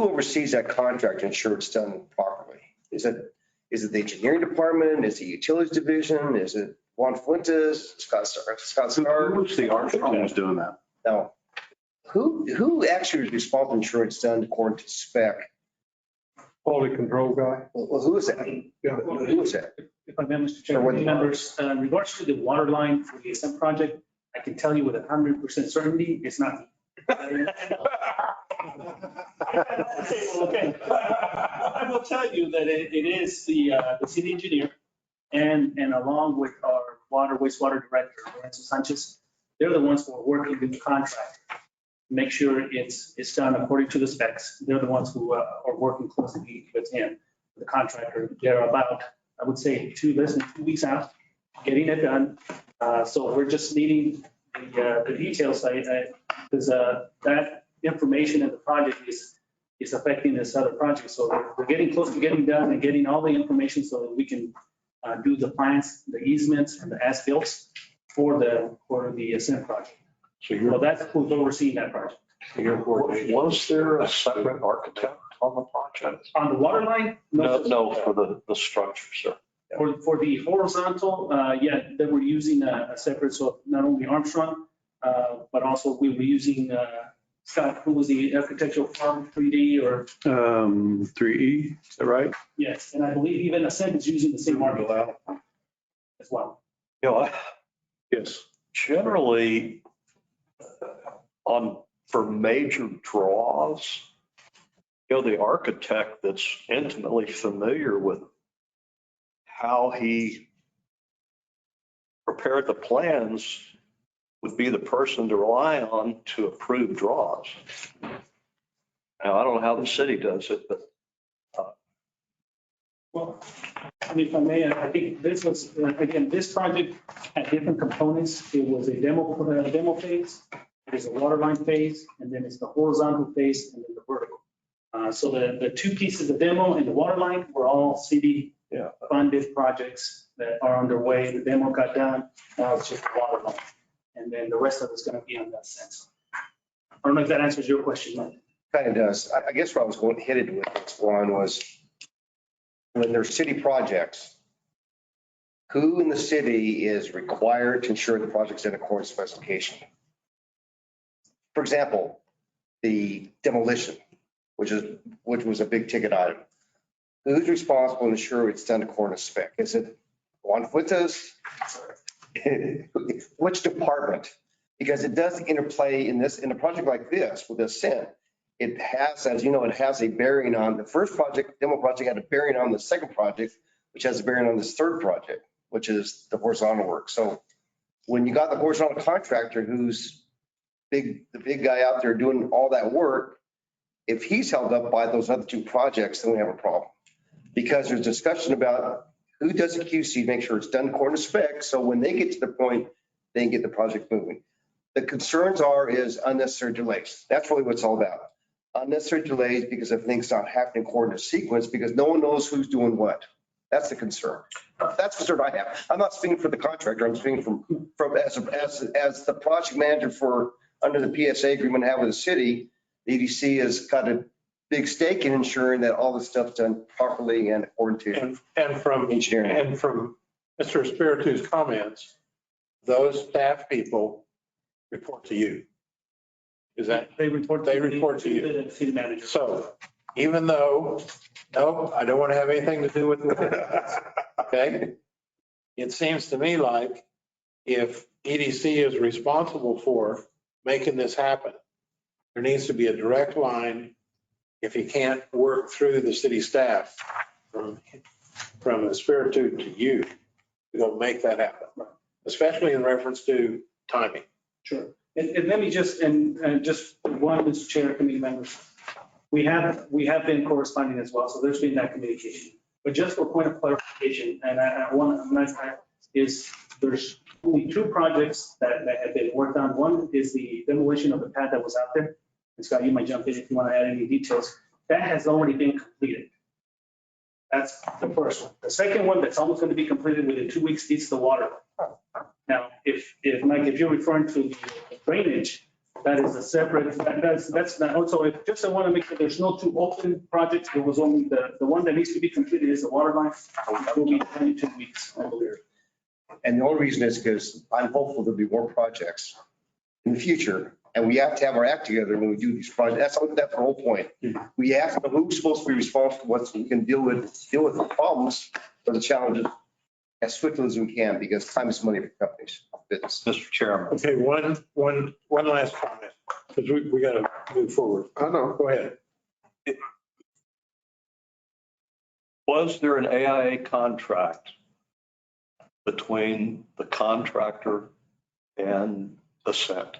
oversees that contract to ensure it's done properly? Is it the engineering department? Is it the utilities division? Is it Juan Fuentes, Scott Starr? Who was the Armstrong was doing that? Now, who actually is responsible to ensure it's done according to spec? Quality control guy. Well, who is that? Who is that? If I may, Mr. Chairman, members, in regards to the water line for the Ascent project, I can tell you with 100% certainty, it's not me. Okay. I will tell you that it is the city engineer and along with our wastewater director, Lorenzo Sanchez, they're the ones who are working with the contract. Make sure it's done according to the specs. They're the ones who are working closely with him, the contractor. They're about, I would say, less than 2 weeks out, getting it done. So we're just needing the details, because that information in the project is affecting this other project. So we're getting close to getting done and getting all the information so that we can do the plans, the easements, and the as-built for the Ascent project. So that's who's overseeing that project. Was there a separate architect on the project? On the water line? No, for the structure, sir. For the horizontal, yeah, they were using a separate, so not only Armstrong, but also we were using Scott, who was the architectural firm, 3D or, 3E, is that right? yes, and I believe even Ascent is using the same architect as well. You know, Yes. generally, for major draws, you know, the architect that's intimately familiar with how he prepared the plans would be the person to rely on to approve draws. Now, I don't know how the city does it, but Well, and if I may, I think this was, again, this project had different components. It was a demo phase, there's a water line phase, and then it's the horizontal phase and then the vertical. So the two pieces, the demo and the water line, were all city funded projects that are underway. The demo got done, now it's just the water line. And then the rest of it's going to be on that sense. I don't know if that answers your question, Mike. Kind of does. I guess where I was headed with this one was when there's city projects, who in the city is required to ensure the project's in accordance with specification? For example, the demolition, which was a big ticket item. Who's responsible to ensure it's done according to spec? Is it Juan Fuentes? Which department? Because it does interplay in a project like this with Ascent. It has, as you know, it has a bearing on the first project, demo project had a bearing on the second project, which has a bearing on this third project, which is the horizontal work. So when you got the horizontal contractor who's the big guy out there doing all that work, if he's held up by those other two projects, then we have a problem. Because there's discussion about who does the QC, make sure it's done according to spec. So when they get to the point, they can get the project moving. The concerns is unnecessary delays. That's really what it's all about. Unnecessary delays because of things not happening according to sequence, because no one knows who's doing what. That's the concern. That's the concern I have. I'm not speaking for the contractor. I'm speaking from as the project manager for under the PSA agreement I have with the city. The EDC has got a big stake in ensuring that all the stuff's done properly and according to And from engineering. And from Mr. Espiritu's comments, those staff people report to you. Is that? They report to the city manager. So even though, no, I don't want to have anything to do with it. Okay. It seems to me like if EDC is responsible for making this happen, there needs to be a direct line. If he can't work through the city staff from Espiritu to you, to make that happen, especially in reference to timing. Sure. And let me just one, Mr. Chair, committee members, we have been corresponding as well, so there's been that communication. But just for point of clarification, and I want to is there's only two projects that have been worked on. One is the demolition of the pad that was out there. And Scott, you might jump in if you want to add any details. That has already been completed. That's the first one. The second one that's almost going to be completed within 2 weeks is the water. Now, if Mike, if you're referring to the drainage, that is a separate, that's not also, just I want to make sure there's no two open projects. There was only the one that needs to be completed is the water line. That will be 22 weeks, I believe. And the only reason is because I'm hopeful there'll be more projects in the future. And we have to have our act together when we do these projects. That's the whole point. We have to know who's supposed to be responsible, what we can deal with the problems or the challenges as swiftly as we can, because time is money for companies, business. Mr. Chairman. Okay, one last comment, because we got to move forward. I know. Go ahead. Was there an AIA contract between the contractor and Ascent?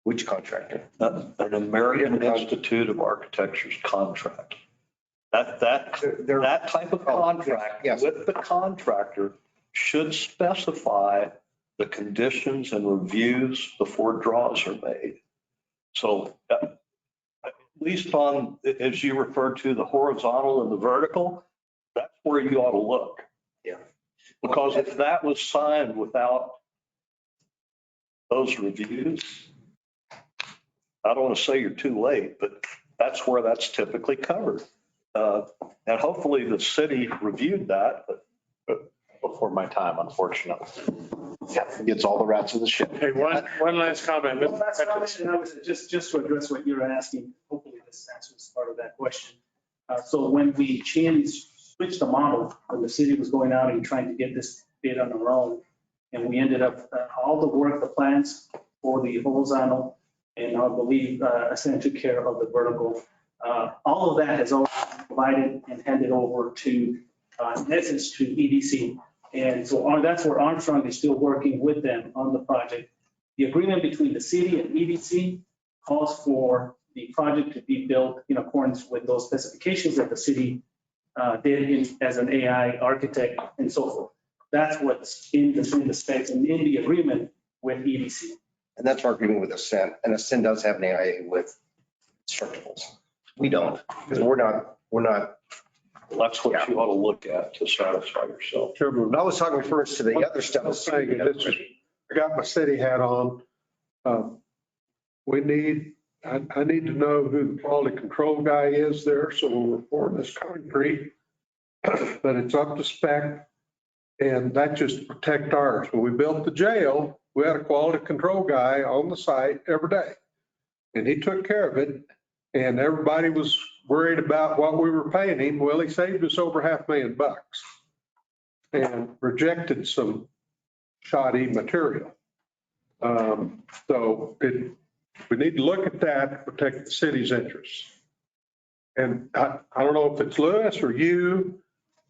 Which contractor? An American Institute of Architecture's contract. That type of contract with the contractor should specify the conditions and reviews before draws are made. So at least on, as you referred to, the horizontal and the vertical, that's where you ought to look. Yeah. Because if that was signed without those reviews, I don't want to say you're too late, but that's where that's typically covered. And hopefully the city reviewed that, but before my time, unfortunately. gets all the rats in the ship. Hey, one last comment. Well, that's what I was, and I was just to address what you were asking, hopefully this answers part of that question. So when we switched the model, when the city was going out and trying to get this bid on our own, and we ended up, all the work, the plans for the horizontal, and I believe Ascent took care of the vertical. All of that has already been provided and handed over to, in essence, to EDC. And so that's where Armstrong is still working with them on the project. The agreement between the city and EDC calls for the project to be built in accordance with those specifications that the city did as an AI architect and so forth. That's what's in the specs and in the agreement with EDC. And that's our agreement with Ascent. And Ascent does have an AIA with Structurables. We don't, because we're not. That's what you ought to look at to satisfy yourself. But I was talking reference to the other stuff. I got my city hat on. I need to know who the quality control guy is there, so when we're pouring this concrete, that it's up to spec, and that just to protect ours. When we built the jail, we had a quality control guy on the site every day, and he took care of it, and everybody was worried about what we were paying him. Well, he saved us over $500,000 and rejected some shoddy material. So we need to look at that to protect the city's interests. And I don't know if it's Lewis or you,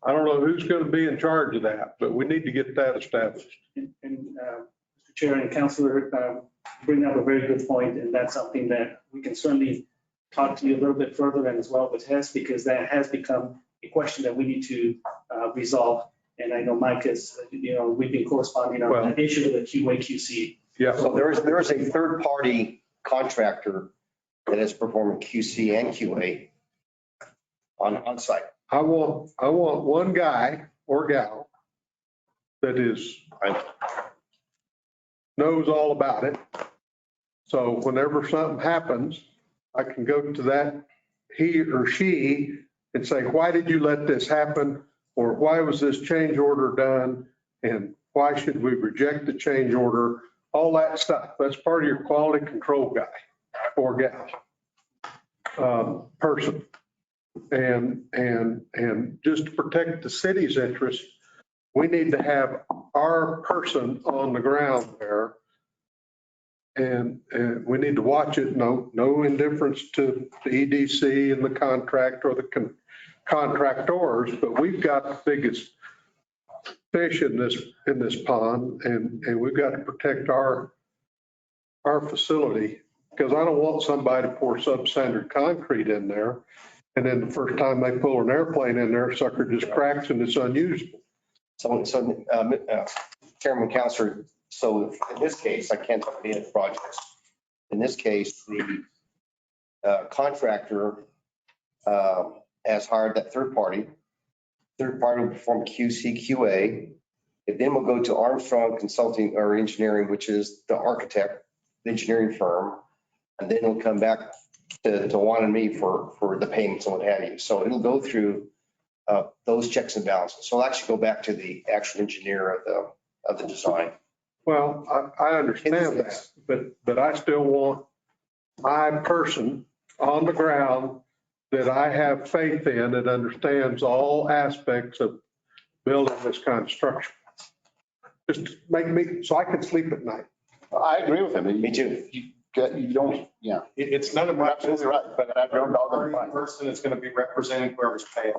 I don't know who's going to be in charge of that, but we need to get that established. And Mr. Chair and Councilor bring up a very good point, and that's something that we can certainly talk to you a little bit further and as well with Hess, because that has become a question that we need to resolve. And I know Mike has, we've been corresponding on that issue with the QA QC. Yeah. So there is a third party contractor that is performing QC and QA on site. I want one guy or gal that knows all about it. So whenever something happens, I can go to that he or she and say, why did you let this happen? Or why was this change order done? And why should we reject the change order? All that stuff. That's part of your quality control guy or gal, person. And just to protect the city's interest, we need to have our person on the ground there. And we need to watch it. No indifference to the EDC and the contract or the contractors, but we've got the biggest fish in this pond, and we've got to protect our facility, because I don't want somebody to pour substandard concrete in there, and then the first time they pull an airplane in there, sucker just cracks and it's unusable. So Chairman, Councilor, so in this case, I can't talk about the projects. In this case, the contractor has hired that third party. Third party will perform QC, QA. It then will go to Armstrong Consulting or Engineering, which is the architect, the engineering firm. And then it'll come back to Juan and me for the payments and what have you. So it'll go through those checks and balances. So it'll actually go back to the actual engineer of the design. Well, I understand that, but I still want my person on the ground that I have faith in, that understands all aspects of building this kind of structure. Just make me, so I can sleep at night. I agree with him. Me too. You don't, yeah. It's none of my Absolutely right. But I don't know the person is going to be representing whoever's paying.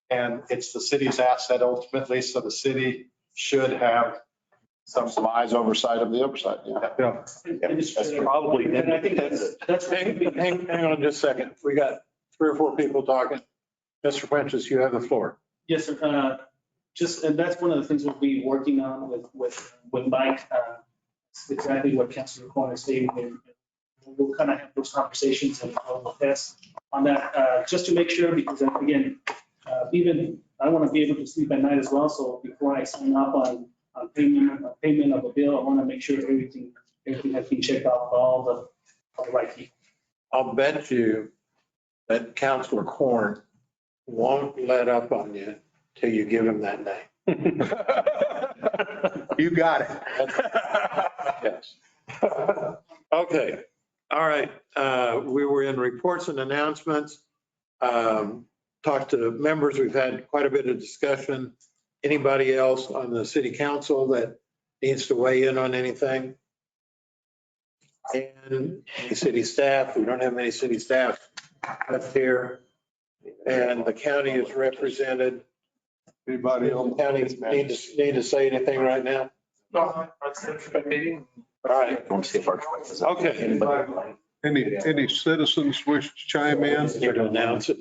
And it's the city's asset ultimately, so the city should have some eyes oversight of the oversight. Yeah. That's probably And I think that's Hang on just a second. We got 3 or 4 people talking. Mr. Prentice, you have the floor. Yes, sir. And that's one of the things we'll be working on with Mike. It's exactly what Councilor Corner is stating. And we'll kind of have those conversations and we'll test on that, just to make sure, because again, even I want to be able to sleep at night as well. So before I sign up on payment of a bill, I want to make sure everything has been checked off by all the right people. I'll bet you that Councilor Corn won't let up on you till you give him that name. You got it. Yes. Okay, all right. We were in reports and announcements. Talked to members. We've had quite a bit of discussion. Anybody else on the city council that needs to weigh in on anything? And any city staff? We don't have many city staff left here. And the county is represented. Anybody on the County need to say anything right now? No, that's the meeting. All right. I want to see if our choice is. Okay. Any citizens wish to chime in? You're going to announce it?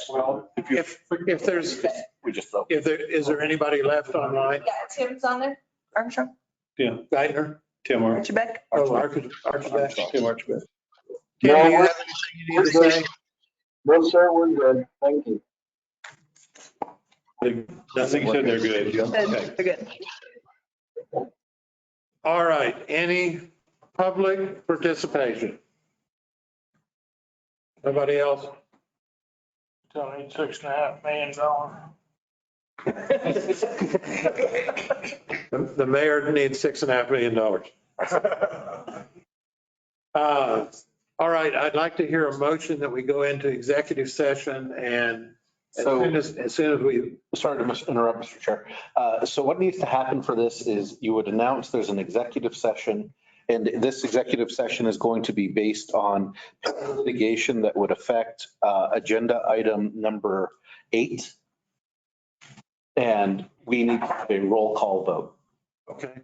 Well, If there's, We just vote. is there anybody left online? Yeah, Tim's on there. Armstrong, Geithner? Tim, Archibald. Oh, Archibald. Tim Archibald. Tim, do you have anything you need to say? No, sir, we're good. Thank you. Nothing said they're good. They're good. All right, any public participation? Nobody else? Tell me $6.5 million. The mayor needs $6.5 million. All right, I'd like to hear a motion that we go into executive session and as soon as we. Sorry to interrupt, Mr. Chair. So what needs to happen for this is you would announce there's an executive session, and this executive session is going to be based on litigation that would affect agenda item number 8. And we need a roll call vote. Okay.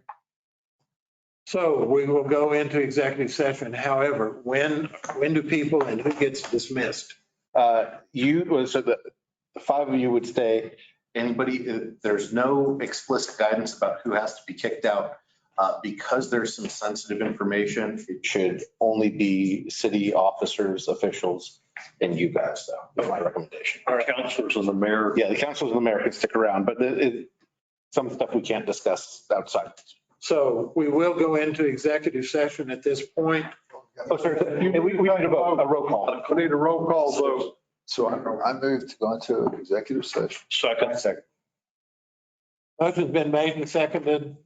So we will go into executive session. However, when do people and who gets dismissed? So the 5 of you would stay. Anybody, there's no explicit guidance about who has to be kicked out. Because there's some sensitive information, it should only be city officers, officials, and you guys, though. That's my recommendation. Our counselors and the mayor. Yeah, the counselors and the mayor can stick around, but some stuff we can't discuss outside. So we will go into executive session at this point. Oh, sorry. We need a roll call. We need a roll call vote. So I moved to go into executive session. Second. Motion's been made and seconded,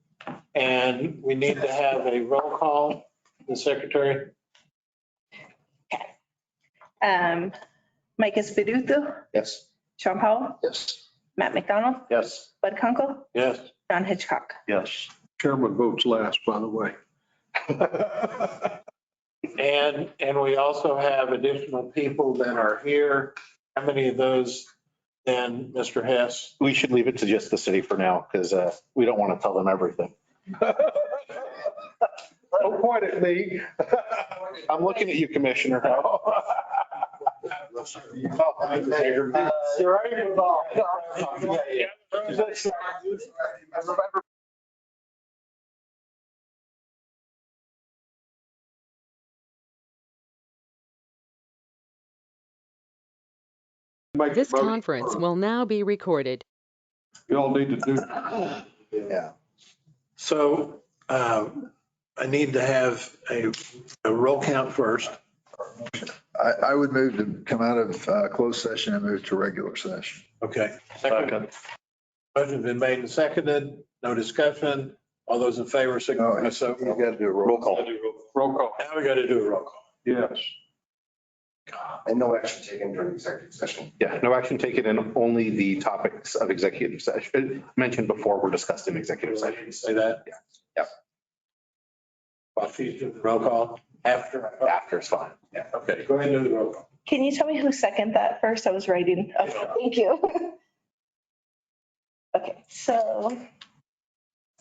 and we need to have a roll call. The secretary. Mike Espiritu, Yes. Sean Powell, Yes. Matt McDonald, Yes. Bud Kunkel, Yes. John Hitchcock. Yes. Chairman votes last, by the way. And we also have additional people that are here. How many of those then, Mr. Hess? We should leave it to just the city for now because we don't want to tell them everything. Don't point at me. I'm looking at you, Commissioner. This conference will now be recorded. You all need to do. Yeah. So I need to have a roll count first. I would move to come out of closed session and move to regular session. Okay. Second. Motion's been made and seconded. No discussion. All those in favor, signify by so. You got to do a roll call. Roll call. Now we got to do a roll call. Yes. And no action taken during executive session. Yeah, no action taken and only the topics of executive session mentioned before were discussed in executive session. Say that? Yeah. Roll call after. After is fine. Yeah. Okay, go ahead and do the roll call. Can you tell me who seconded that first? I was writing. Okay, thank you. Okay, so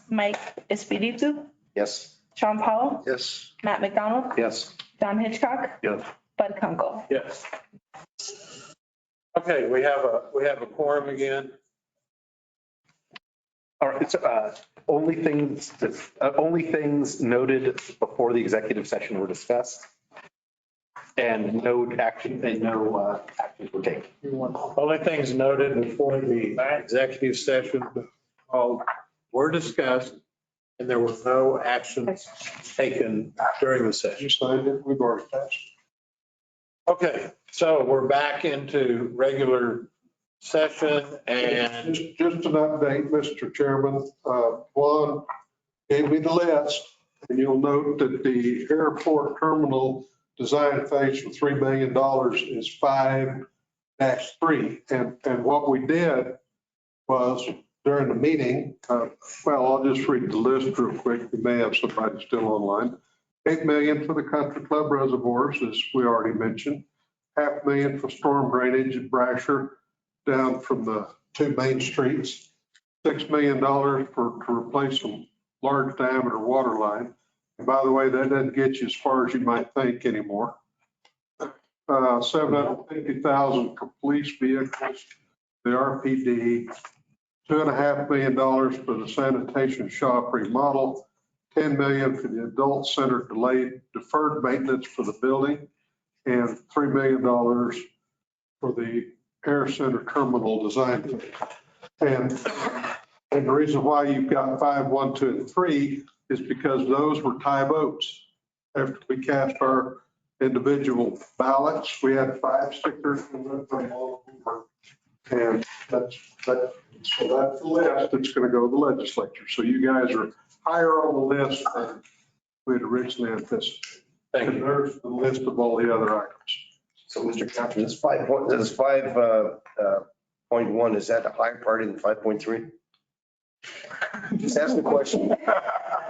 Mike Espiritu, Yes. Sean Powell, Yes. Matt McDonald, Yes. John Hitchcock, Yes. Bud Kunkel. Yes. Okay, we have a quorum again. All right, so only things noted before the executive session were discussed. And no actions were taken. Only things noted before the executive session were discussed, and there were no actions taken during the session. You signed it. We've already passed. Okay, so we're back into regular session and Just an update, Mr. Chairman. One, gave me the list, and you'll note that the airport terminal design phase for $3 million is 5-3. And what we did was during the meeting, well, I'll just read the list real quick. We may have somebody still online. $8 million for the country club reservoirs, as we already mentioned. $500,000 for storm drainage at Brasher down from the 2 main streets. $6 million to replace some large diameter water line. And by the way, that doesn't get you as far as you might think anymore. $750,000 for police vehicles, the RPD, $2.5 million for the sanitation shop remodel, $10 million for the adult center deferred maintenance for the building, and $3 million for the air center terminal design. And the reason why you've got 5, 1, 2, and 3 is because those were tie votes. After we cast our individual ballots, we had 5 stickers from all over. And that's the list that's going to go to the legislature. So you guys are higher on the list than we had originally anticipated. Thank you. There's the list of all the other items. So Mr. Captain, this 5.1, is that a higher priority than 5.3? Just ask the question.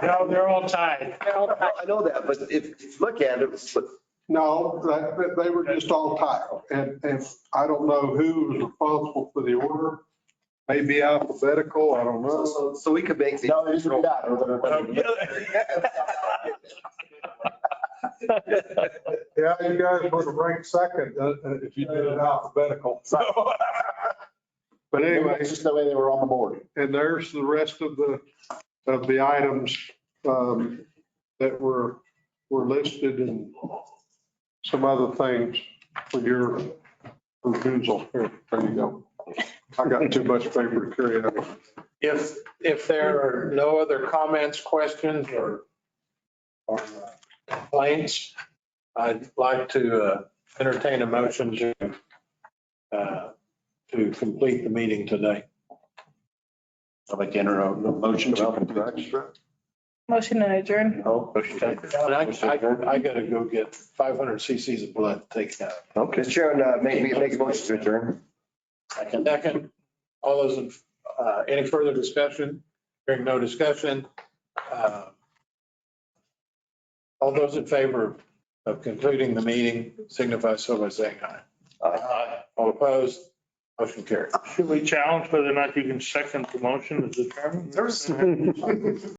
No, they're all tied. I know that, but if you look at it, No, they were just all tied. And I don't know who was responsible for the order. Maybe alphabetical, I don't know. so we could make the. No, it isn't that. Yeah, you guys would have ranked second if you did it alphabetical. But anyway, It's just the way they were on the board. and there's the rest of the items that were listed and some other things for your refusal. Here, there you go. I got too much paper to carry out. If there are no other comments, questions, or complaints, I'd like to entertain a motion to complete the meeting today. I'd like to enter a motion to Motion to adjourn. Oh, And I gotta go get 500 cc's of blood taken out. Okay, Sharon, make a motion to adjourn. Second, all those, any further discussion? Hearing no discussion. All those in favor of concluding the meeting signify so by saying aye. Aye. All opposed? Motion carried. Should we challenge whether or not you can second the motion as the chairman?